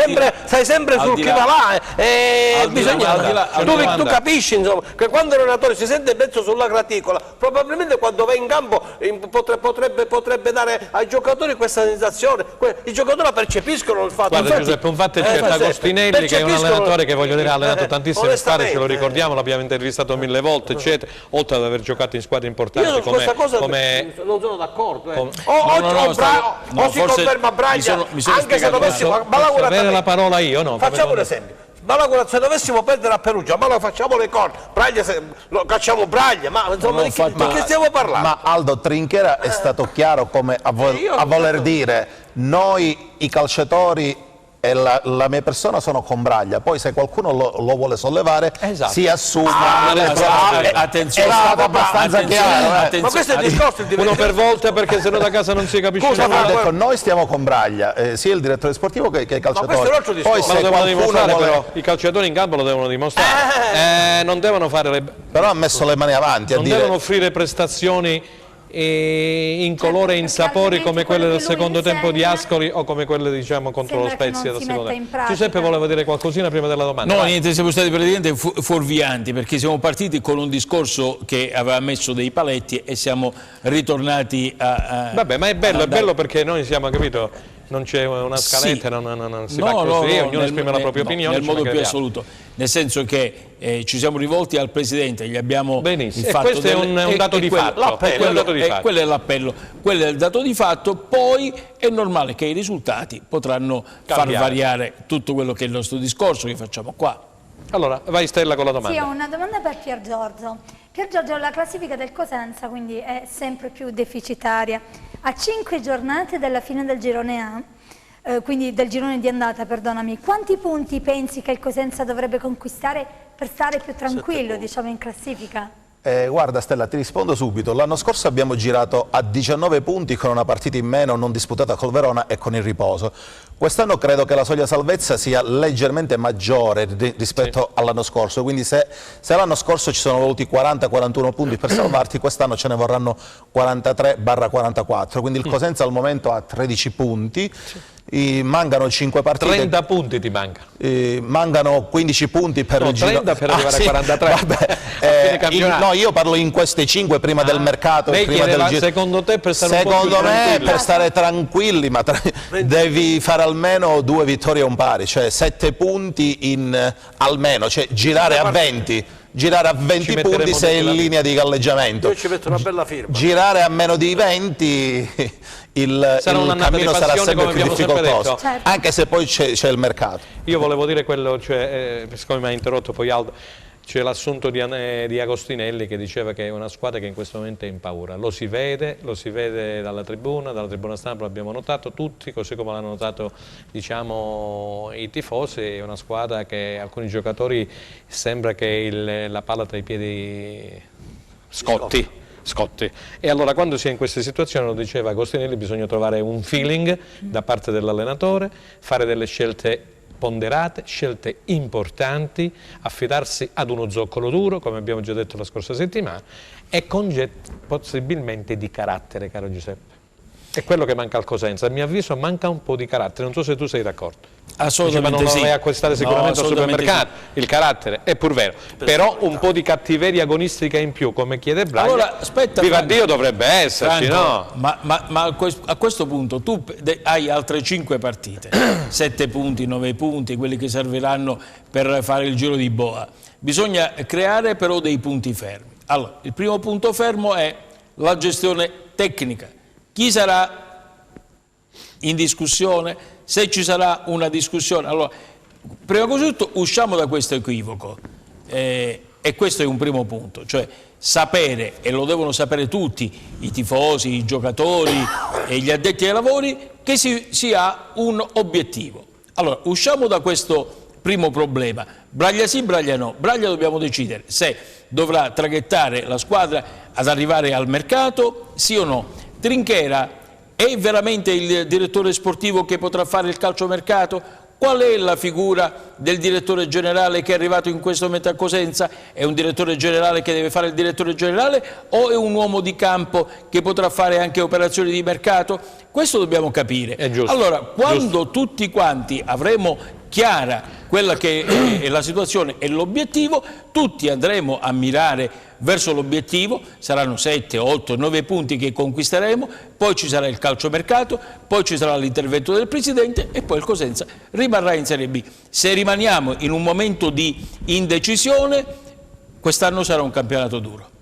sempre sul chi va là, bisogna, tu capisci, insomma, che quando l'allenatore si sente mezzo sulla graticola, probabilmente quando va in campo potrebbe dare ai giocatori questa sensazione. I giocatori la percepiscono il fatto. Guarda, Giuseppe, un fatto è certo, Agostinelli, che è un allenatore che, voglio dire, ha allenato tantissime squadre, ce lo ricordiamo, l'abbiamo intervistato 1000 volte, eccetera, oltre ad aver giocato in squadre importanti. Io su questa cosa non sono d'accordo. O si conferma Braglia, anche se dovessimo avere la parola io, no? Facciamo un esempio. Se dovessimo perdere a Perugia, ma lo facciamo le corna, lo cacciamo Braglia, ma insomma ma che stiamo parlando? Ma Aldo Trinchera è stato chiaro come a voler dire: noi i calciatori e la mia persona sono con Braglia, poi se qualcuno lo vuole sollevare, si assuma. Attenzione, è stato abbastanza chiaro. Ma questo è il discorso, uno per volta, perché sennò da casa non si capisce. Ha detto noi stiamo con Braglia, sia il direttore sportivo che i calciatori. Poi se qualcuno vuole... i calciatori in campo lo devono dimostrare, non devono fare però ha messo le mani avanti non devono offrire prestazioni in colore e in sapori come quelle del secondo tempo di insegna Ascoli o come quelle diciamo contro lo sembra che Spezia non del si secondo metta in tempo. pratica. Giuseppe voleva dire qualcosina prima della domanda. No, Vai. niente, siamo stati praticamente fuorvianti perché siamo partiti con un discorso che aveva messo dei paletti e siamo ritornati a... Vabbè, ma è bello perché noi siamo, capito, non c'è una scaletta, Sì. non si fa così, ognuno esprime la propria opinione. Nel modo più assoluto, nel senso che ci siamo rivolti al Presidente, gli abbiamo Benissimo, fatto e questo è un dato di fatto. Quello è l'appello, quello è il dato di fatto, poi è normale che i risultati potranno far variare tutto quello che è il nostro discorso che facciamo qua. Allora, vai Stella con la domanda. Sì, ho una domanda per Pier Giorgio. Pier Giorgio, la classifica del Cosenza quindi è sempre più deficitaria. A 5 giornate dalla fine del girone A, quindi del girone di andata, perdonami, quanti punti pensi che il Cosenza dovrebbe conquistare per stare più tranquillo, diciamo, in classifica? Guarda Stella, ti rispondo subito. L'anno scorso abbiamo girato a 19 punti con una partita in meno non disputata col Verona e con il riposo. Quest'anno credo che la soglia salvezza sia leggermente maggiore rispetto all'anno scorso, quindi se l'anno scorso ci sono voluti 40-41 punti per salvarti, quest'anno ce ne vorranno 43-44, quindi il Cosenza al momento ha 13 punti. Mancano 5 partite. 30 punti ti mancano. Mancano 15 punti per il giro. 30 per arrivare a 43. No, io parlo in queste 5 prima del mercato. Lei prima chiedeva, del giro. secondo te per stare Secondo un po' più me tranquilli? per stare tranquilli, ma devi fare almeno 2 vittorie e un pari, cioè 7 punti almeno, cioè girare a 20. Girare a 20 punti sei in linea di galleggiamento. Io ci metto una bella firma. Girare a meno di 20 il cammino sarà sempre più difficoltoso, Certo. anche se poi c'è il mercato. Io volevo dire quello, cioè, siccome mi ha interrotto poi Aldo, c'è l'assunto di Agostinelli che diceva che è una squadra che in questo momento è in paura. Lo si vede dalla tribuna stampa, l'abbiamo notato tutti, così come l'hanno notato diciamo, i tifosi. È una squadra che alcuni giocatori sembra che la palla tra i piedi scotti. E allora quando si è in queste situazioni, lo diceva Agostinelli, bisogna trovare un feeling da parte dell'allenatore, fare delle scelte ponderate, scelte importanti, affidarsi ad uno zoccolo duro, come abbiamo già detto la scorsa settimana, e con possibilmente di carattere, caro Giuseppe. È quello che manca al Cosenza, a mio avviso manca un po' di carattere, non so se tu sei d'accordo. Assolutamente ma non sì. lo vai a acquistare sicuramente al supermercato, il carattere, è pur vero, però un po' di cattiveria agonistica in più, come chiede Braga, allora, aspetta, viva Franco, Dio dovrebbe esserci, Franco, no? Ma a questo punto tu hai altre 5 partite, 7 punti, 9 punti, quelli che serviranno per fare il giro di boa. Bisogna creare però dei punti fermi. Allora, il primo punto fermo è la gestione tecnica. Chi sarà in discussione? Se ci sarà una discussione, allora, prima di tutto usciamo da questo equivoco e questo è un primo punto, cioè sapere, e lo devono sapere tutti, i tifosi, i giocatori e gli addetti ai lavori, che si ha un obiettivo. Allora, usciamo da questo primo problema, Braglia sì, Braglia no. Braglia dobbiamo decidere se dovrà traghettare la squadra ad arrivare al mercato, sì o no. Trinchera è veramente il direttore sportivo che potrà fare il calciomercato? Qual è la figura del direttore generale che è arrivato in questo momento a Cosenza? È un direttore generale che deve fare il direttore generale o è un uomo di campo che potrà fare anche operazioni di mercato? Questo dobbiamo capire. È giusto. Allora, quando tutti quanti avremo chiara quella che è la situazione e l'obiettivo, tutti andremo a mirare verso l'obiettivo, saranno 7, 8, 9 punti che conquisteremo, poi ci sarà il calciomercato, poi ci sarà l'intervento del Presidente e poi il Cosenza rimarrà in Serie B. Se rimaniamo in un momento di indecisione, quest'anno sarà un campionato duro.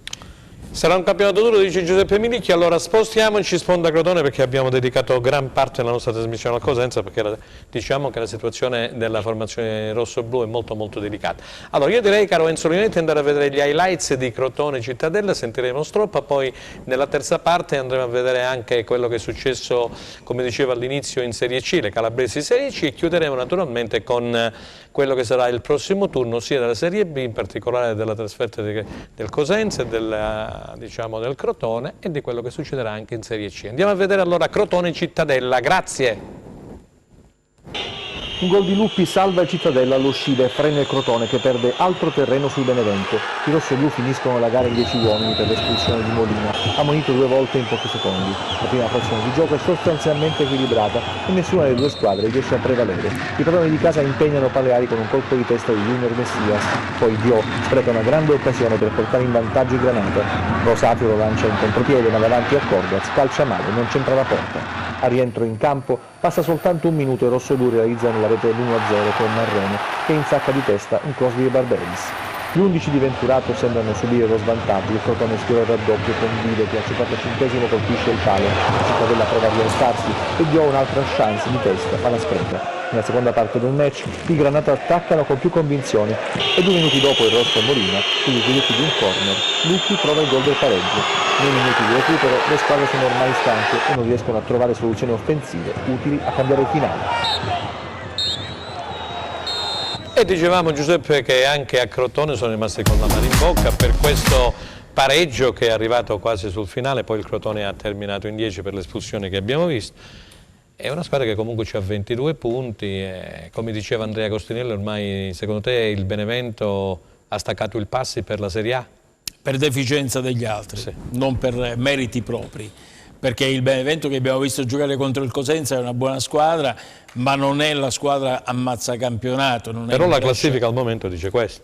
Sarà un campionato duro, dice Giuseppe Milicchi. Allora spostiamoci Sponda Crotone, perché abbiamo dedicato gran parte della nostra trasmissione al Cosenza, perché diciamo che la situazione della formazione rosso-blu è molto molto delicata. Allora io direi, caro Enzo Linetti, andare a vedere gli highlights di Crotone Cittadella, sentiremo Stroppa, poi nella terza parte andremo a vedere anche quello che è successo, come dicevo all'inizio, in Serie C, le calabresi Serie C, e chiuderemo naturalmente con quello che sarà il prossimo turno sia della Serie B, in particolare della trasferta del Cosenza e del Crotone, e di quello che succederà anche in Serie C. Andiamo a vedere allora Crotone Cittadella, grazie. Un gol di Luppi salva il Cittadella all'uscita e frena il Crotone che perde altro terreno sul Benevento. I rossoblu finiscono la gara in 10 uomini per l'espulsione di Molina, ammonito 2 volte in pochi secondi. La prima frazione di gioco è sostanzialmente equilibrata e nessuna delle due squadre riesce a prevalere. I padroni di casa impegnano Paleari con un colpo di testa di Junior Messias, poi Dio spreca una grande occasione per portare in vantaggio i Granata. Rosati lo lancia in contropiede ma davanti a Cordaz, calcia male, non c'entra la porta. A rientro in campo passa soltanto un minuto e i rossoblu realizzano la rete dell'1-0 con Marrone che insacca di testa un cross di Barberis. Gli 11 di Venturato sembrano subire lo svantaggio, il Crotone sfiora il raddoppio con Vide che al 55esimo colpisce il palo, la Cittadella prova a rialzarsi e Dio ha un'altra chance di testa ma la spreca. Nella seconda parte del match i Granata attaccano con più convinzione e 2 minuti dopo il rosso Molina, sugli sviluppi di un corner, Lucchi trova il gol del pareggio. Nei minuti di recupero le squadre sono ormai stanche e non riescono a trovare soluzioni offensive utili a cambiare il finale. E dicevamo, Giuseppe, che anche a Crotone sono rimasti con la mano in bocca per questo pareggio che è arrivato quasi sul finale, poi il Crotone ha terminato in 10 per l'espulsione che abbiamo visto. È una squadra che comunque ha 22 punti e, come diceva Andrea Costinelli, ormai secondo te il Benevento ha staccato il passi per la Serie A? Per deficienza degli altri, sì, non per meriti propri. Perché il Benevento che abbiamo visto giocare contro il Cosenza è una buona squadra, ma non è la squadra ammazzacampionato. Però la classifica al momento dice questo.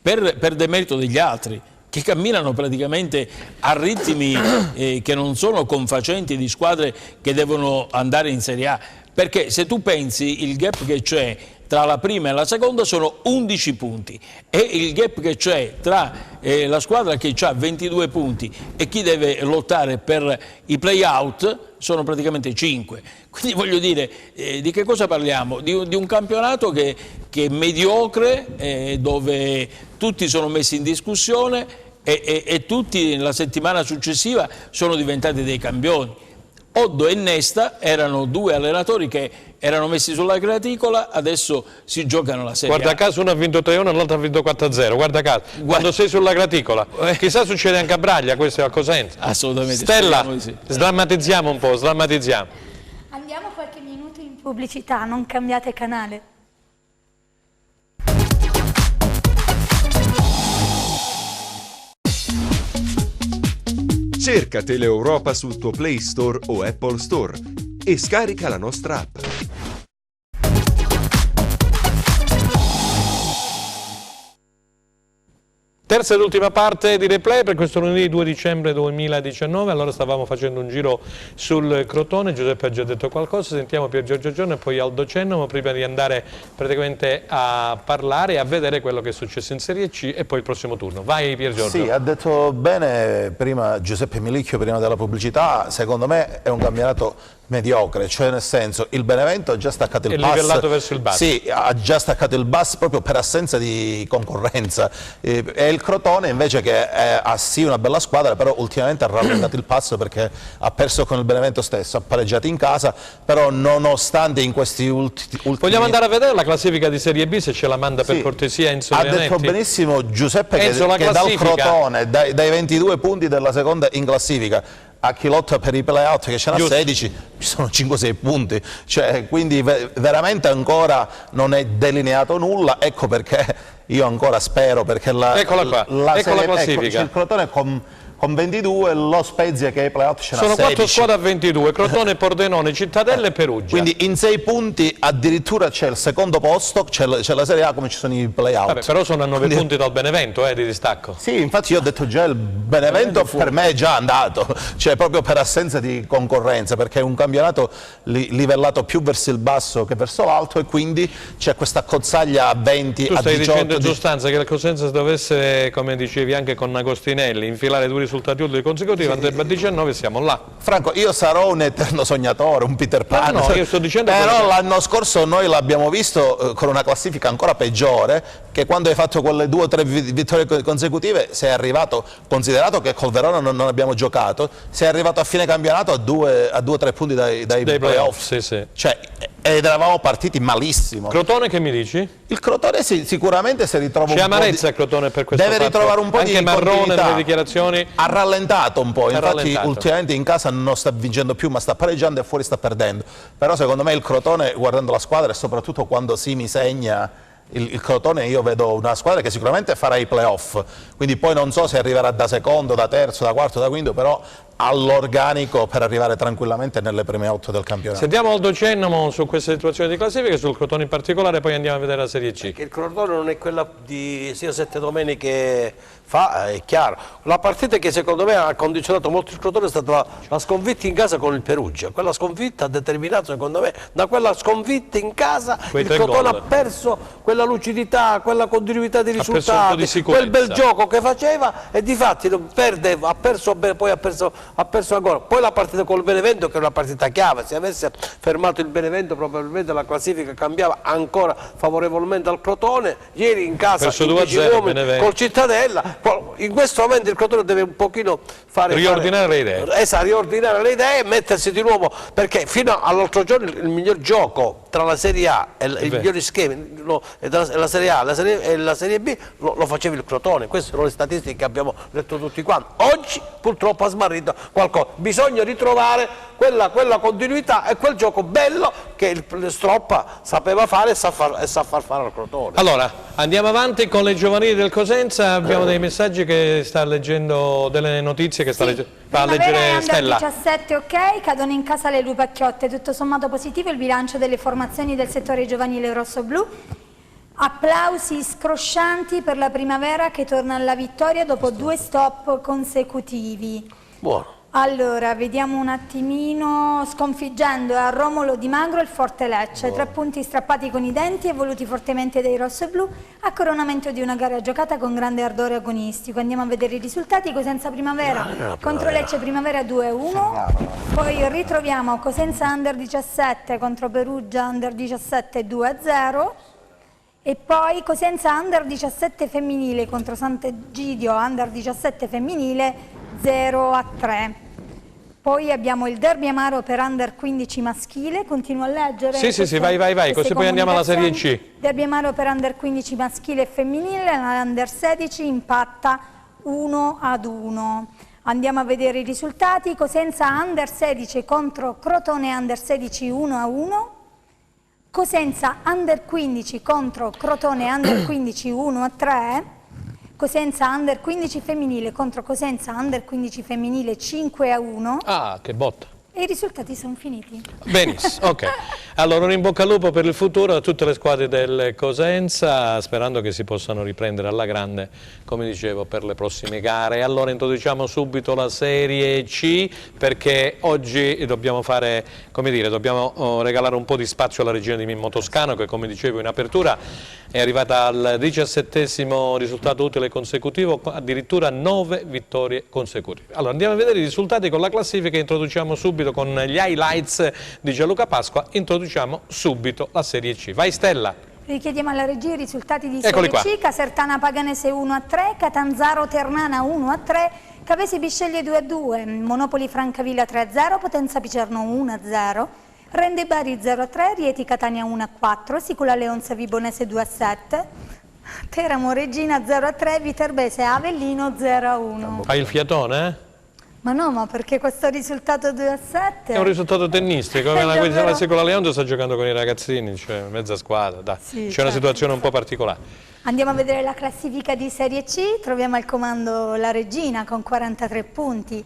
Per demerito degli altri, che camminano praticamente a ritmi che non sono confacenti di squadre che devono andare in Serie A. Perché se tu pensi il gap che c'è tra la prima e la seconda sono 11 punti e il gap che c'è tra la squadra che ha 22 punti e chi deve lottare per i play-out sono praticamente 5. Quindi voglio dire, di che cosa parliamo? Di un campionato che è mediocre, dove tutti sono messi in discussione e tutti la settimana successiva sono diventati dei campioni. Oddo e Nesta erano 2 allenatori che erano messi sulla graticola, adesso si giocano la Serie A. Guarda caso uno ha vinto 3-1 e l'altro ha vinto 4-0, guarda caso, quando sei sulla graticola, chissà succede anche a Braglia, questo è a Cosenza. Assolutamente. Stella, sì, sdrammatizziamo un po', sdrammatizziamo. Andiamo qualche minuto in pubblicità, non cambiate canale. Cerca Teleeuropa sul tuo Play Store o Apple Store e scarica la nostra app. Terza ed ultima parte di replay per questo lunedì 2 dicembre 2019, allora stavamo facendo un giro sul Crotone, Giuseppe ha già detto qualcosa, sentiamo Pier Giorgio Giorno e poi Aldo Cennomo prima di andare praticamente a parlare e a vedere quello che è successo in Serie C e poi il prossimo turno. Vai Pier Giorgio. Sì, ha detto bene prima Giuseppe Milicchio, prima della pubblicità, secondo me è un campionato mediocre, cioè nel senso il Benevento ha già staccato il bus. È livellato verso il basso. Sì, ha già staccato il bus proprio per assenza di concorrenza e il Crotone invece che ha sì una bella squadra, però ultimamente ha rallentato il passo perché ha perso con il Benevento stesso, ha pareggiato in casa, però nonostante in questi ultimi... Vogliamo andare a vedere la classifica di Serie B se ce la manda per cortesia Enzo Leonetti? Ha detto benissimo Giuseppe Enzo, che dal Crotone, dai 22 punti della seconda in classifica, a chi lotta per i play-out che ce n'ha 16, ci sono 5-6 punti, cioè, quindi veramente ancora non è delineato nulla, ecco perché io ancora spero, perché eccola qua, ecco la classifica. Il Crotone con 22, lo Spezia che è ai play-out ce n'ha 16. Sono 4 squadre a 22, Crotone, Pordenone, Cittadella e Perugia. Quindi in 6 punti addirittura c'è il secondo posto, c'è la Serie A come ci sono i play-out. Però sono a 9 punti dal Benevento di distacco. Sì, infatti io ho detto già il Benevento per me è già andato, cioè proprio per assenza di concorrenza, perché è un campionato livellato più verso il basso che verso l'alto e quindi c'è questa cozzaglia a 20, tu a 18. Tu stai dicendo in sostanza che il Cosenza dovesse, come dicevi anche con Agostinelli, infilare 2 risultati utili consecutivi, andrebbe a 19 siamo là. Franco, io sarò un eterno sognatore, un Peter Pan, no, io sto dicendo però l'anno scorso noi l'abbiamo visto con una classifica ancora peggiore, che quando hai fatto quelle 2 o 3 vittorie consecutive sei arrivato, considerato che col Verona non abbiamo giocato, sei arrivato a fine campionato a 2 o 3 punti dai playoff. Sì, sì. Cioè, ed eravamo partiti malissimo. Crotone che mi dici? Il Crotone sicuramente si ritrova C'è un po' amarezza il Crotone per questo deve fatto. ritrovare un po' anche di Marrone continuità. nelle dichiarazioni Ha rallentato un po', infatti rallentato. ultimamente in casa non sta vincendo più ma sta pareggiando e fuori sta perdendo, però secondo me il Crotone, guardando la squadra e soprattutto quando Simi segna, il Crotone, io vedo una squadra che sicuramente farà i playoff, quindi poi non so se arriverà da secondo, da terzo, da quarto, da quinto, però ha l'organico per arrivare tranquillamente nelle prime 8 del campionato. Sentiamo Aldo Cennamo su questa situazione di classifica, sul Crotone in particolare, poi andiamo a vedere la Serie C. Che il Crotone non è quella di sia 7 domeniche fa, è chiaro. La partita che secondo me ha condizionato molto il Crotone è stata la sconfitta in casa con il Perugia. Quella sconfitta ha determinato, secondo me, da quella sconfitta in casa il Crotone ha perso quella lucidità, quella continuità di risultati, quel bel gioco che faceva e difatti ha perso ancora. Poi la partita col Benevento, che è una partita chiave, se avesse fermato il Benevento probabilmente la classifica cambiava ancora favorevolmente al Crotone. Ieri in casa perso 2-0 col Cittadella. In questo momento il Crotone deve un pochino riordinare le idee. Esatto, riordinare le idee e mettersi di nuovo, perché fino all'altro giorno il miglior gioco tra la Serie A e i migliori schemi la Serie A e la Serie B lo faceva il Crotone. Queste sono le statistiche che abbiamo letto tutti quanti. Oggi purtroppo ha smarrito qualcosa, bisogna ritrovare quella continuità e quel gioco bello che il Stroppa sapeva fare e sa far fare al Crotone. Allora, andiamo avanti con le giovanili del Cosenza, abbiamo dei messaggi che sta leggendo, delle notizie che sta leggendo. Va a leggere Stella. 17 ok, cadono in casa le Lupacchiotte, tutto sommato positivo il bilancio delle formazioni del settore giovanile rosso-blu. Applausi scroscianti per la Primavera che torna alla vittoria dopo 2 stop consecutivi. Buono. Allora, vediamo un attimino, sconfiggendo a Romolo di Magro il Forte Lecce, 3 punti strappati con i denti e voluti fortemente dai rossoblu, a coronamento di una gara giocata con grande ardore agonistico. Andiamo a vedere i risultati. Cosenza Primavera contro Lecce Primavera 2-1, poi ritroviamo Cosenza Under 17 contro Perugia Under 17 2-0, e poi Cosenza Under 17 femminile contro Sant'Egidio Under 17 femminile 0-3. Poi abbiamo il derby amaro per Under 15 maschile, continuo a leggere. Sì, vai, così poi andiamo alla Serie C. Derby amaro per Under 15 maschile e femminile, Under 16 impatta 1-1. Andiamo a vedere i risultati. Cosenza Under 16 contro Crotone Under 16 1-1. Cosenza Under 15 contro Crotone Under 15 1-3. Cosenza Under 15 femminile contro Cosenza Under 15 femminile 5-1. Ah, che botta. E i risultati sono finiti. Benissimo, ok. Allora un in bocca al lupo per il futuro a tutte le squadre del Cosenza, sperando che si possano riprendere alla grande, come dicevo, per le prossime gare. Allora introduciamo subito la Serie C, perché oggi dobbiamo fare, come dire, dobbiamo regalare un po' di spazio alla regione di Mimmo Toscano, che come dicevo in apertura è arrivata al 17° risultato utile consecutivo, addirittura 9 vittorie consecutive. Allora andiamo a vedere i risultati con la classifica, introduciamo subito con gli highlights di Gianluca Pasqua, introduciamo subito la Serie C. Vai Stella! Richiediamo alla regia i risultati di Eccoli Serie C. qua. Casertana Paganese 1-3, Catanzaro Ternana 1-3, Cavesi Bisceglie 2-2, Monopoli Francavilla 3-0, Potenza Picerno 1-0, Rende Bari 0-3, Rieti Catania 1-4, Sicula Leonza Vibonese 2-7, Teramo Regina 0-3, Viterbese Avellino 0-1. Fai il fiatone, eh? Ma no, ma perché questo risultato 2-7? È un risultato tennistico, È davvero... la Sicula Leonza sta giocando con i ragazzini, cioè mezza squadra, dai. Sì, c'è una situazione un po' particolare. Andiamo a vedere la classifica di Serie C, troviamo al comando la Regina con 43 punti,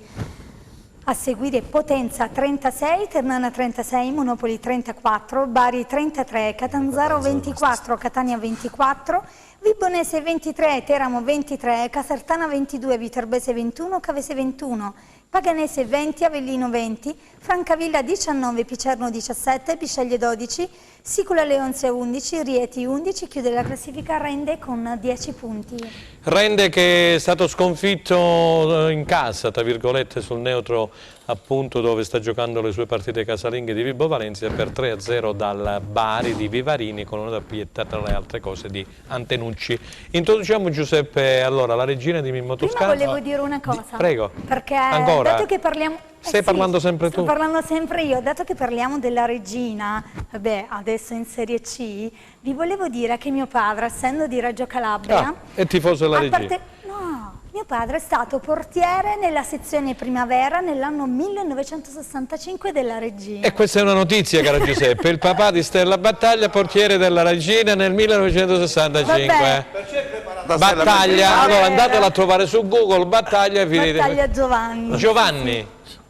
a seguire Potenza 36, Ternana 36, Monopoli 34, Bari 33, Catanzaro 24, Catania 24, Vibonese 23, Teramo 23, Casertana 22, Viterbese 21, Cavese 21, Paganese 20, Avellino 20, Francavilla 19, Picerno 17, Bisceglie 12, Sicula Leonza 11, Rieti 11, chiude la classifica Rende con 10 punti. Rende che è stato sconfitto in casa, tra virgolette, sul neutro appunto dove sta giocando le sue partite casalinghe di Vibo Valentia, per 3-0 dal Bari di Vivarini, con una doppietta tra le altre cose di Antenucci. Introduciamo Giuseppe, allora, la regina di Mimmo Toscano. Prima volevo dire una cosa. Prego. Perché ancora? Dato che parliamo... Stai parlando sempre tu? Sto parlando sempre io. Dato che parliamo della regina, vabbè, adesso in Serie C, vi volevo dire che mio padre, essendo di Reggio Calabria... è tifoso della regina? No, mio padre è stato portiere nella sezione primavera nell'anno 1965 della regina. E questa è una notizia, caro Giuseppe. Il papà di Stella Battaglia, portiere della regina nel 1965. Vabbè. Battaglia, allora andatela a trovare su Google, Battaglia e finite. Battaglia Giovanni. Giovanni.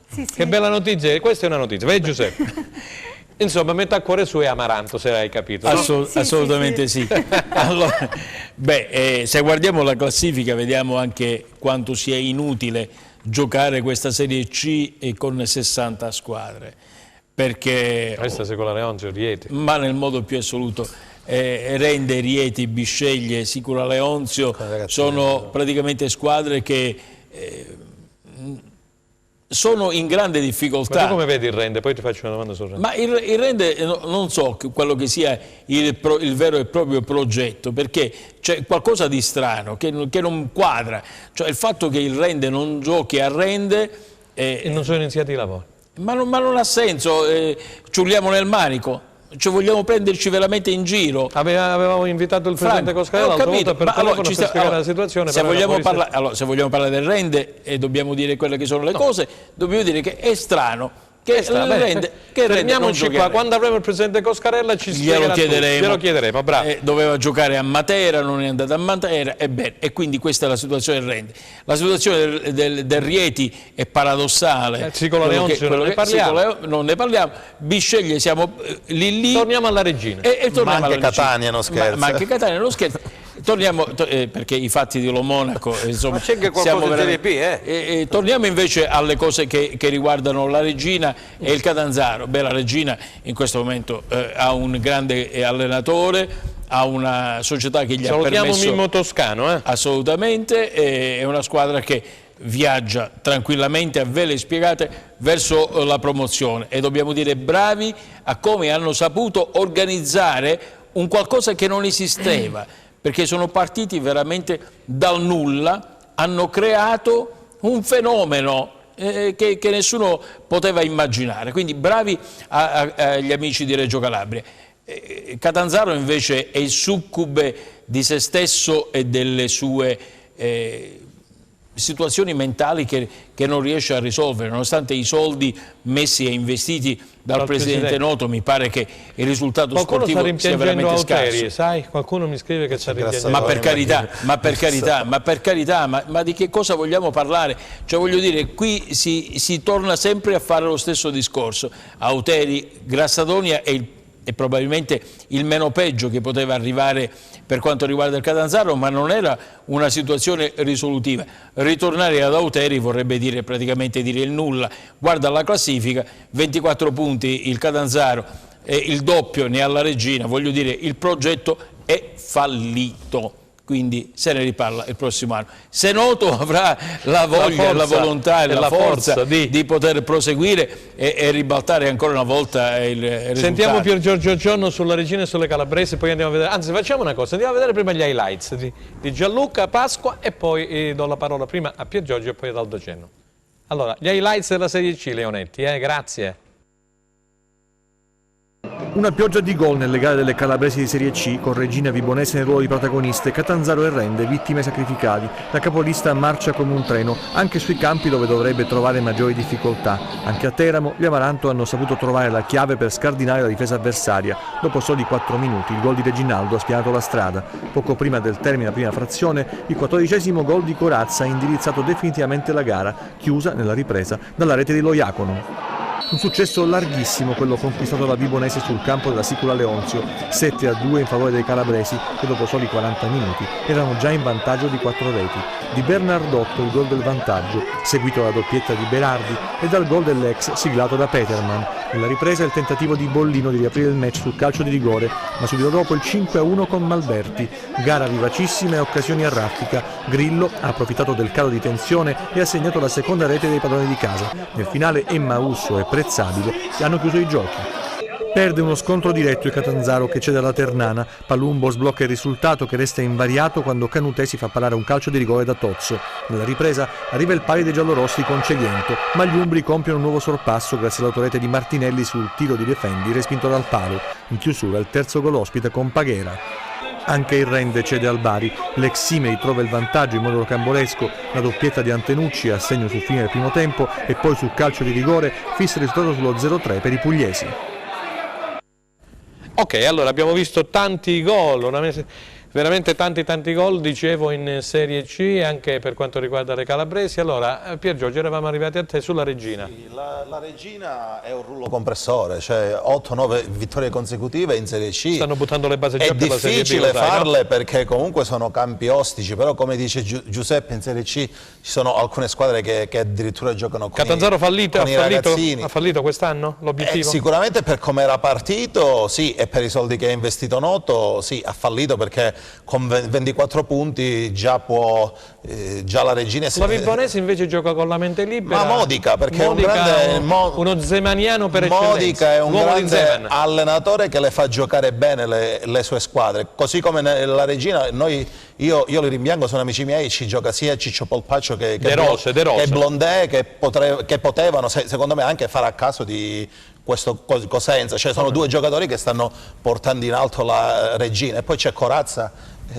Sì, sì. Che bella notizia, questa è una notizia. Vai Giuseppe. Insomma, metà cuore suo è Amaranto, se hai capito. Assolutamente sì. Allora, se guardiamo la classifica vediamo anche quanto sia inutile giocare questa Serie C con 60 squadre. Perché... Questa secondo Leonzio, Rieti. Ma nel modo più assoluto. Rende, Rieti, Bisceglie, Sicura Leonzio sono praticamente squadre che sono in grande difficoltà. Ma tu come vedi il Rende? Poi ti faccio una domanda sul Rende. Ma il Rende non so quello che sia il vero e proprio progetto, perché c'è qualcosa di strano che non quadra, cioè il fatto che il Rende non giochi a Rende e non sono iniziati i lavori. Ma non ha senso, ci urliamo nel manico. Cioè vogliamo prenderci veramente in giro. Avevamo invitato il presidente Coscarella l'altra volta per telefono per spiegare la situazione. Se vogliamo parlare del Rende e dobbiamo dire quelle che sono le cose, dobbiamo dire che è strano che fermiamoci qua, quando avremo il presidente Coscarella ci spiegherà tutto. Glielo chiederemo, bravo. Doveva giocare a Matera, non è andata a Matera, e quindi questa è la situazione del Rende. La situazione del Rieti è paradossale. Sicolo Leonzio non ne parliamo. Bisceglie siamo lì. Torniamo alla regina. Ma anche Catania non scherza. Ma anche Catania non scherza. Torniamo, perché i fatti di Lo Monaco, insomma, ma c'è anche qualcosa in Serie B, torniamo invece alle cose che riguardano la regina e il Catanzaro. La regina in questo momento ha un grande allenatore, ha una società che gli ha permesso... Salutiamo Mimmo Toscano. Assolutamente, è una squadra che viaggia tranquillamente a vele spiegate verso la promozione, e dobbiamo dire bravi a come hanno saputo organizzare un qualcosa che non esisteva, perché sono partiti veramente dal nulla, hanno creato un fenomeno che nessuno poteva immaginare, quindi bravi agli amici di Reggio Calabria. Catanzaro invece è il succube di se stesso e delle sue situazioni mentali che non riesce a risolvere, nonostante i soldi messi e investiti dal presidente Noto. Mi pare che il risultato sportivo sia veramente scarso. Sai? Qualcuno mi scrive che sta rimpiangendo. Ma per carità, ma di che cosa vogliamo parlare? Cioè, voglio dire, qui si torna sempre a fare lo stesso discorso. Auteri, Grassadonia è probabilmente il meno peggio che poteva arrivare per quanto riguarda il Catanzaro, ma non era una situazione risolutiva. Ritornare ad Auteri vorrebbe dire praticamente dire il nulla. Guarda la classifica, 24 punti il Catanzaro, il doppio ne ha la regina, voglio dire, il progetto è fallito. Quindi se ne riparla il prossimo anno. Se Noto avrà la voglia, la volontà e la forza di poter proseguire e ribaltare ancora una volta il risultato. Sentiamo Pier Giorgio Giorno sulla regina e sulle calabresi, poi andiamo a vedere, anzi facciamo una cosa, andiamo a vedere prima gli highlights di Gianluca Pasqua e poi do la parola prima a Pier Giorgio e poi ad Aldo Cenno. Allora, gli highlights della Serie C, Leonetti, grazie. Una pioggia di gol nelle gare delle calabresi di Serie C, con Regina Vibonese nel ruolo di protagoniste, Catanzaro e Rende vittime sacrificali. La capolista marcia come un treno, anche sui campi dove dovrebbe trovare maggiori difficoltà. Anche a Teramo gli Amaranto hanno saputo trovare la chiave per scardinare la difesa avversaria. Dopo soli 4 minuti il gol di Reginaldo ha spianato la strada. Poco prima del termine della prima frazione, il 14° gol di Corazza ha indirizzato definitivamente la gara, chiusa nella ripresa dalla rete di Loiacono. Un successo larghissimo quello conquistato da Vibonese sul campo della Sicula Leonzio, 7-2 in favore dei calabresi che dopo soli 40 minuti erano già in vantaggio di 4 reti. Di Bernardotto il gol del vantaggio, seguito dalla doppietta di Berardi e dal gol dell'ex siglato da Peterman. Nella ripresa il tentativo di Bollino di riaprire il match sul calcio di rigore, ma subito dopo il 5-1 con Malberti. Gara vivacissima e occasioni a raffica. Grillo ha approfittato del calo di tensione e ha segnato la seconda rete dei padroni di casa. Nel finale Emmausso e Prezzabile hanno chiuso i giochi. Perde uno scontro diretto il Catanzaro che cede alla Ternana. Palumbo sblocca il risultato che resta invariato quando Canutè si fa parare un calcio di rigore da Tozzo. Nella ripresa arriva il pari dei giallorossi con Celiento, ma gli umbri compiono un nuovo sorpasso grazie all'autorete di Martinelli sul tiro di Defendi respinto dal palo. In chiusura il terzo gol ospite con Paghera. Anche il Rende cede al Bari, l'ex Simei trova il vantaggio in modo rocambolesco, la doppietta di Antenucci a segno sul fine del primo tempo e poi sul calcio di rigore fissa il risultato sullo 0-3 per i pugliesi. Ok, allora abbiamo visto tanti gol, veramente tanti gol, dicevo, in Serie C, anche per quanto riguarda le calabresi. Allora, Pier Giorgio, eravamo arrivati a te sulla Regina. Sì, la Regina è un rullo compressore, cioè 8-9 vittorie consecutive in Serie C. Stanno buttando le basi già per la Serie B. È difficile farle, no? Perché comunque sono campi ostici, però come dice Giuseppe in Serie C ci sono alcune squadre che addirittura giocano con Catanzaro con i ragazzini. Ha fallito quest'anno l'obiettivo? Sicuramente per come era partito, sì, e per i soldi che ha investito Noto, sì, ha fallito perché con 24 punti già la Regina... La Vibonese invece gioca con la mente libera. Ma Modica, perché Modica è uno zemaniano per eccellenza. Modica è un grande allenatore che le fa giocare bene le sue squadre, così come la Regina, io li rimpiango, sono amici miei, ci gioca sia Ciccio Polpaccio che Blondè, che potevano secondo me anche fare a caso di questo Cosenza, cioè sono due giocatori che stanno portando in alto la Regina, e poi c'è Corazza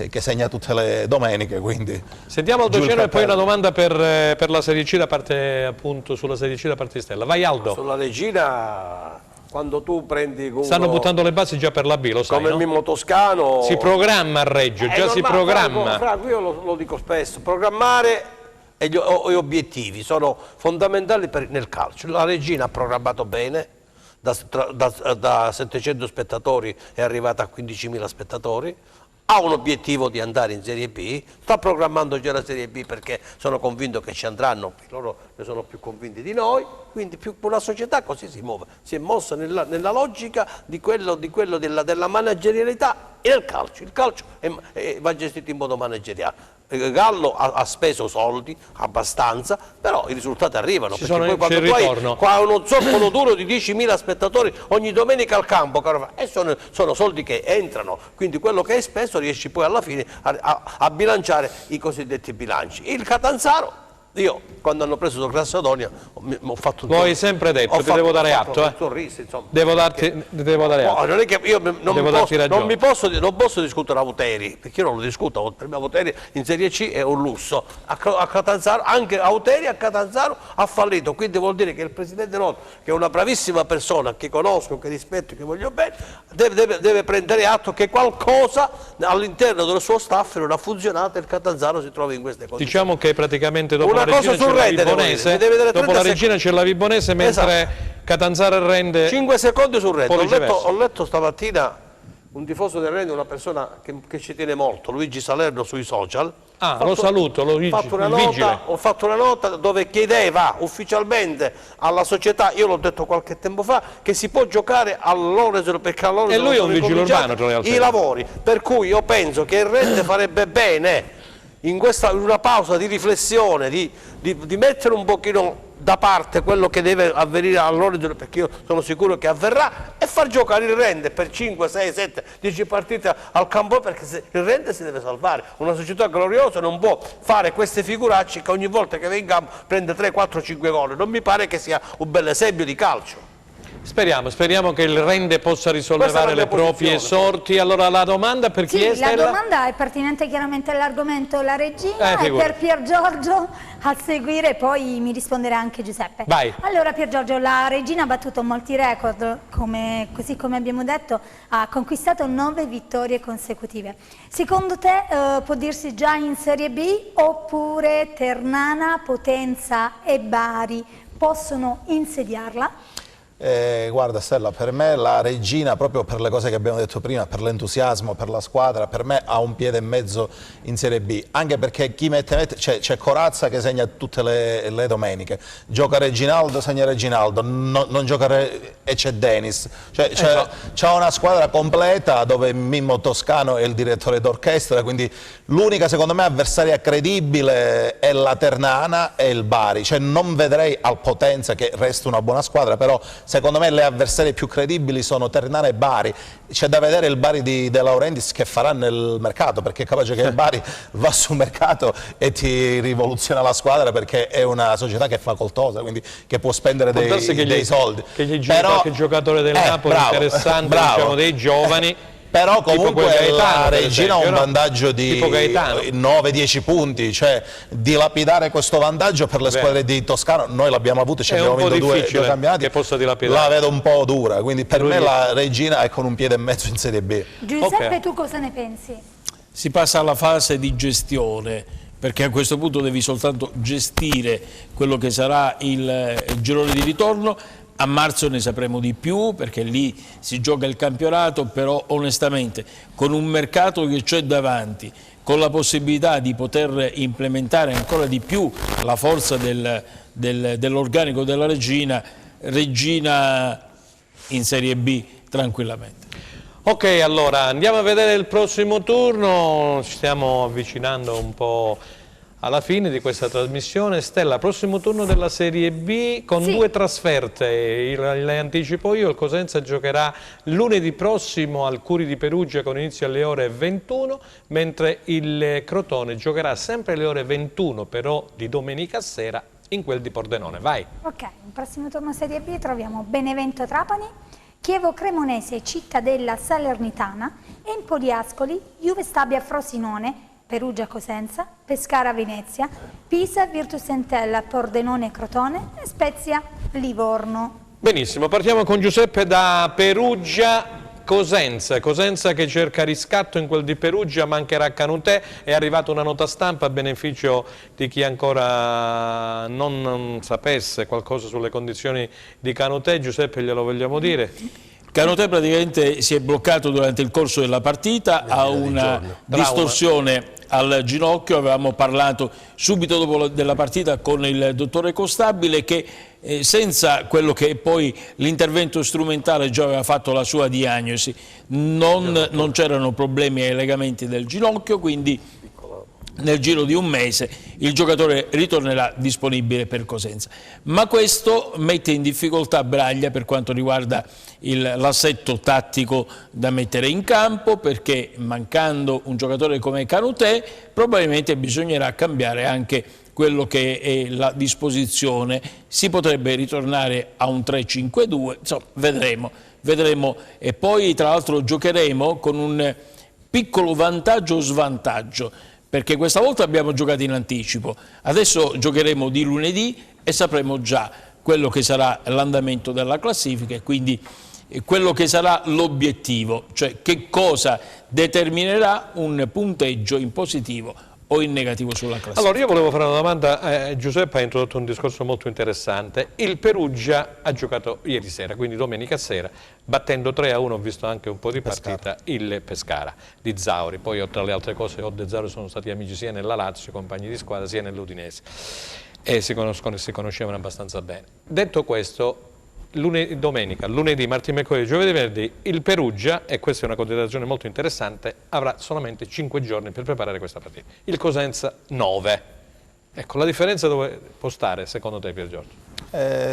che segna tutte le domeniche, quindi... Sentiamo Aldoceno e poi una domanda per la Serie C da parte, appunto, sulla Serie C da parte di Stella. Vai Aldo. Sulla Regina, quando tu prendi... Stanno buttando le basi già per la B, lo sai, come no? il Mimmo Toscano... Si programma a Reggio, già si programma. Franco, io lo dico spesso, programmare e gli obiettivi sono fondamentali nel calcio. La Regina ha programmato bene, da 700 spettatori è arrivata a 15.000 spettatori, ha un obiettivo di andare in Serie B, sta programmando già la Serie B perché sono convinto che ci andranno, loro ne sono più convinti di noi, quindi una società così si muove, si è mossa nella logica di quello della managerialità e del calcio. Il calcio va gestito in modo manageriale. Gallo ha speso soldi abbastanza, però i risultati arrivano, perché poi quando tu hai uno zoccolo duro di 10.000 spettatori ogni domenica al campo, sono soldi che entrano, quindi quello che hai speso riesci poi alla fine a bilanciare i cosiddetti bilanci. Il Catanzaro, io quando hanno preso la Grassadonia ho fatto un... Lo hai sempre detto, ti devo dare atto. Un sorriso, insomma. Devo dare atto. Non è che io non posso discutere Auteri, perché io non lo discuto. Per me Auteri in Serie C è un lusso. A Catanzaro, anche Auteri a Catanzaro ha fallito, quindi vuol dire che il presidente Noto, che è una bravissima persona, che conosco, che rispetto, che voglio bene, deve prendere atto che qualcosa all'interno del suo staff non ha funzionato e il Catanzaro si trova in queste condizioni. Diciamo che praticamente dopo la Regina c'è la Vibonese, dopo la Regina c'è la Vibonese, mentre Catanzaro e Rende... 5 secondi sul Rende. Ho letto stamattina un tifoso del Rende, una persona che ci tiene molto, Luigi Salerno, sui social. Lo saluto, Luigi, ho fatto una nota dove chiedeva ufficialmente alla società, io l'ho detto qualche tempo fa, che si può giocare all'Oresolo, perché all'Oresolo e lui è un vigile urbano, tra le altre. I lavori, per cui io penso che il Rende farebbe bene in una pausa di riflessione, di mettere un pochino da parte quello che deve avvenire all'Oresolo, perché io sono sicuro che avverrà, e far giocare il Rende per 5, 6, 7, 10 partite al campo, perché il Rende si deve salvare. Una società gloriosa non può fare queste figuracce che ogni volta che va in campo prende 3, 4, 5 gol. Non mi pare che sia un bel esempio di calcio. Speriamo che il Rende possa risollevare le proprie sorti. Allora la domanda per chi è, Stella? La domanda è pertinente chiaramente all'argomento la Regina, e per Pier Giorgio a seguire poi mi risponderà anche Giuseppe. Vai. Allora Pier Giorgio, la Regina ha battuto molti record, così come abbiamo detto, ha conquistato 9 vittorie consecutive. Secondo te può dirsi già in Serie B, oppure Ternana, Potenza e Bari possono insediarla? Guarda Stella, per me la Regina, proprio per le cose che abbiamo detto prima, per l'entusiasmo, per la squadra, per me ha un piede e mezzo in Serie B, anche perché chi mette c'è Corazza che segna tutte le domeniche, gioca Reginaldo, segna Reginaldo, non gioca e c'è Dennis, c'è una squadra completa dove Mimmo Toscano è il direttore d'orchestra, quindi l'unica secondo me avversaria credibile è la Ternana e il Bari, cioè non vedrei al Potenza, che resta una buona squadra, però secondo me le avversarie più credibili sono Ternana e Bari. C'è da vedere il Bari di De Laurentiis che farà nel mercato, perché è capace che il Bari va sul mercato e ti rivoluziona la squadra, perché è una società che è facoltosa, quindi che può spendere dei soldi. Che gli gira qualche giocatore del Napoli interessante, diciamo, dei giovani. Però comunque la Regina ha un vantaggio di 9-10 punti, cioè dilapidare questo vantaggio per le squadre di Toscano, noi l'abbiamo avuto, ci abbiamo vinto due campionati, che possa dilapidare. La vedo un po' dura, quindi per me la Regina è con un piede e mezzo in Serie B. Giuseppe, tu cosa ne pensi? Si passa alla fase di gestione, perché a questo punto devi soltanto gestire quello che sarà il girone di ritorno. A marzo ne sapremo di più, perché lì si gioca il campionato, però onestamente con un mercato che c'è davanti, con la possibilità di poter implementare ancora di più la forza dell'organico della Regina in Serie B tranquillamente. Ok, allora andiamo a vedere il prossimo turno, ci stiamo avvicinando un po' alla fine di questa trasmissione. Stella, prossimo turno della Serie B con due trasferte, le anticipo io. Il Cosenza giocherà lunedì prossimo al Curi di Perugia con inizio alle ore 21, mentre il Crotone giocherà sempre alle ore 21, però di domenica sera, in quel di Pordenone. Vai! Ok, il prossimo turno Serie B troviamo Benevento Trapani, Chievo Cremonese Cittadella Salernitana, Empoli Ascoli, Juve Stabia Frosinone, Perugia Cosenza, Pescara Venezia, Pisa Virtus Entella Pordenone Crotone e Spezia Livorno. Benissimo, partiamo con Giuseppe da Perugia. Cosenza che cerca riscatto in quel di Perugia, mancherà Canutè, è arrivata una nota stampa a beneficio di chi ancora non sapesse qualcosa sulle condizioni di Canutè. Giuseppe, glielo vogliamo dire? Canutè praticamente si è bloccato durante il corso della partita, ha una distorsione al ginocchio. Avevamo parlato subito dopo della partita con il dottore Costabile che senza quello che è poi l'intervento strumentale già aveva fatto la sua diagnosi, non c'erano problemi ai legamenti del ginocchio, quindi nel giro di un mese il giocatore ritornerà disponibile per Cosenza. Ma questo mette in difficoltà Braglia per quanto riguarda l'assetto tattico da mettere in campo, perché mancando un giocatore come Canutè probabilmente bisognerà cambiare anche quello che è la disposizione. Si potrebbe ritornare a un 3-5-2, insomma vedremo. E poi tra l'altro giocheremo con un piccolo vantaggio o svantaggio, perché questa volta abbiamo giocato in anticipo, adesso giocheremo di lunedì e sapremo già quello che sarà l'andamento della classifica e quindi quello che sarà l'obiettivo, cioè che cosa determinerà un punteggio in positivo o in negativo sulla classifica. Allora io volevo fare una domanda, Giuseppe ha introdotto un discorso molto interessante. Il Perugia ha giocato ieri sera, quindi domenica sera, battendo 3-1, ho visto anche un po' di partita, il Pescara di Zauri. Poi tra le altre cose Odde e Zauri sono stati amici sia nella Lazio, compagni di squadra, sia nell'Udinese e si conoscevano abbastanza bene. Detto questo, domenica, lunedì, martedì, mercoledì, giovedì, venerdì, il Perugia, e questa è una considerazione molto interessante, avrà solamente 5 giorni per preparare questa partita. Il Cosenza 9. Ecco, la differenza dove può stare secondo te, Pier Giorgio?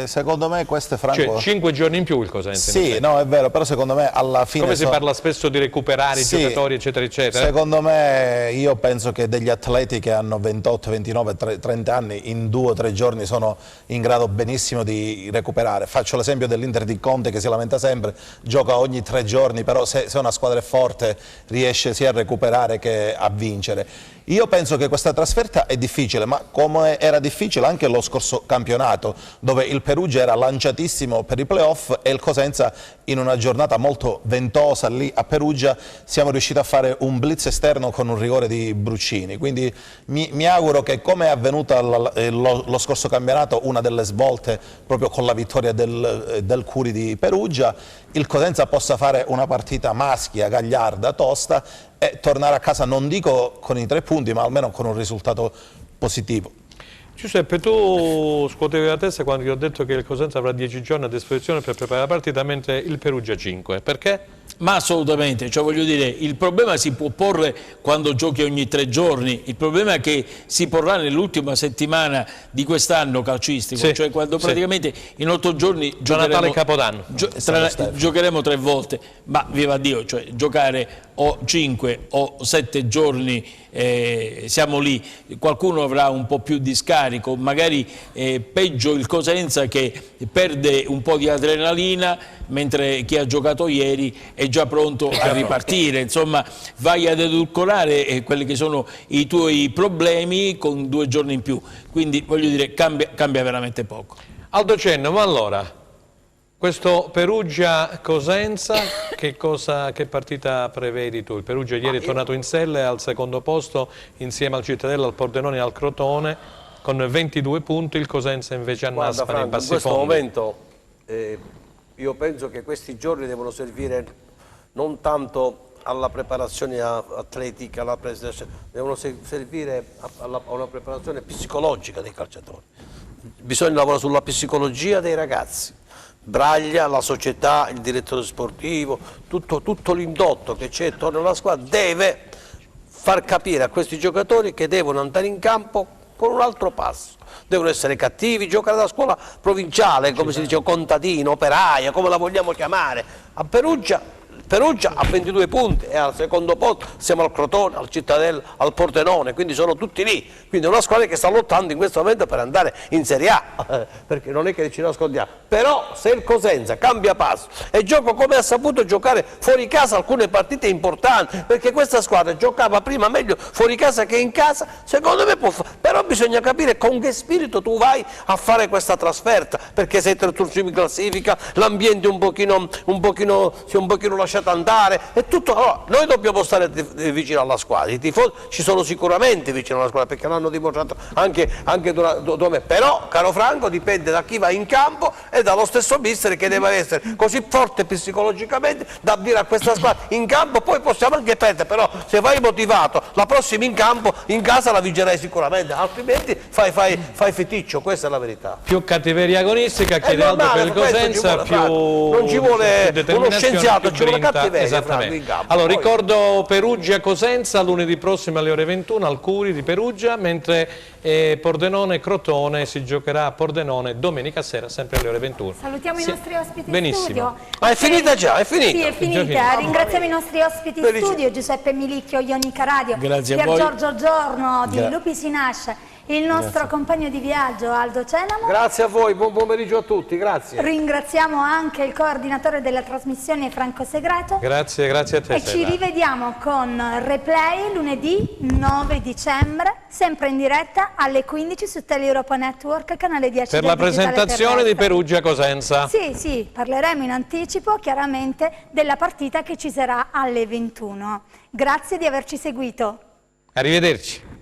Secondo me questo è Franco... Cioè 5 giorni in più il Cosenza? Sì, no, è vero, però secondo me alla fine... Come si parla spesso di recuperare i giocatori, eccetera, eccetera? Secondo me, io penso che degli atleti che hanno 28, 29, 30 anni, in 2 o 3 giorni sono in grado benissimo di recuperare. Faccio l'esempio dell'Inter di Conte che si lamenta sempre, gioca ogni 3 giorni, però se una squadra è forte riesce sia a recuperare che a vincere. Io penso che questa trasferta è difficile, ma come era difficile anche lo scorso campionato, dove il Perugia era lanciatissimo per i playoff e il Cosenza in una giornata molto ventosa lì a Perugia siamo riusciti a fare un blitz esterno con un rigore di Bruccini, quindi mi auguro che come è avvenuta lo scorso campionato, una delle svolte proprio con la vittoria del Curi di Perugia, il Cosenza possa fare una partita maschia, gagliarda, tosta e tornare a casa, non dico con i 3 punti, ma almeno con un risultato positivo. Giuseppe, tu scuotevi la testa quando ti ho detto che il Cosenza avrà 10 giorni a disposizione per preparare la partita, mentre il Perugia 5. Perché? Ma assolutamente, cioè voglio dire, il problema si può porre quando giochi ogni 3 giorni, il problema è che si porrà nell'ultima settimana di quest'anno calcistico, sì, cioè quando praticamente in 8 giorni Natale e Capodanno. Giocheremo 3 volte, ma viva Dio, cioè giocare o 5 o 7 giorni siamo lì, qualcuno avrà un po' più di scarico, magari peggio il Cosenza che perde un po' di adrenalina, mentre chi ha giocato ieri è già pronto a ripartire, insomma vai ad edulcorare quelli che sono i tuoi problemi con 2 giorni in più, quindi voglio dire cambia veramente poco. Aldo Cenno, ma allora, questo Perugia-Cosenza, che partita prevedi tu? Il Perugia ieri è tornato in sella e al secondo posto insieme al Cittadella, al Pordenone e al Crotone con 22 punti, il Cosenza invece annaspa nei bassi in questo fondi. momento io penso che questi giorni devono servire non tanto alla preparazione atletica, devono servire a una preparazione psicologica dei calciatori. Bisogna lavorare sulla psicologia dei ragazzi. Braglia, la società, il direttore sportivo, tutto l'indotto che c'è attorno alla squadra deve far capire a questi giocatori che devono andare in campo con un altro passo. Devono essere cattivi, giocare da scuola provinciale, come si dice, contadino, operaia, come la vogliamo chiamare. A Perugia ha 22 punti e al secondo posto siamo al Crotone, al Cittadella, al Pordenone, quindi sono tutti lì. Quindi è una squadra che sta lottando in questo momento per andare in Serie A, perché non è che ci nascondiamo. Però se il Cosenza cambia passo e gioca come ha saputo giocare fuori casa alcune partite importanti, perché questa squadra giocava prima meglio fuori casa che in casa, secondo me può fare. Però bisogna capire con che spirito tu vai a fare questa trasferta, perché sei terzultimo in classifica, l'ambiente un pochino si è un pochino lasciato andare e tutto. Allora, noi dobbiamo stare vicino alla squadra, i tifosi ci sono sicuramente vicino alla squadra perché l'hanno dimostrato anche durante. Però, caro Franco, dipende da chi va in campo e dallo stesso mister che deve essere così forte psicologicamente da dire a questa squadra in campo poi possiamo anche perdere, però se vai motivato la prossima in campo in casa la vincerai sicuramente, altrimenti fai feticcio, questa è la verità. Più cattiveria agonistica, chiede Aldo per il Cosenza, non ci vuole uno scienziato, ci vuole cattiveria. Esattamente. Campo, allora ricordo Perugia-Cosenza lunedì prossimo alle ore 21 al Curi di Perugia, mentre Pordenone-Crotone si giocherà a Pordenone domenica sera sempre alle ore 21. Salutiamo i nostri ospiti Benissimo. in studio. Ma è finita già, è finita. Sì, è finita. Ringraziamo i nostri ospiti in studio, Giuseppe Milicchio, Ionica Radio, Grazie a Pier voi. Giorgio Giorno di Lupi Sinascia, il nostro compagno di viaggio Aldo Cenamo. Grazie a voi, buon pomeriggio a tutti, grazie. Ringraziamo anche il coordinatore della trasmissione Franco Segreto. Grazie a te. E ci rivediamo con replay lunedì 9 dicembre, sempre in diretta alle 15 su Tele Europa Network, canale 10 Per del la digitale presentazione terrestre. di Perugia-Cosenza. Sì, parleremo in anticipo chiaramente della partita che ci sarà alle 21. Grazie di averci seguito. Arrivederci.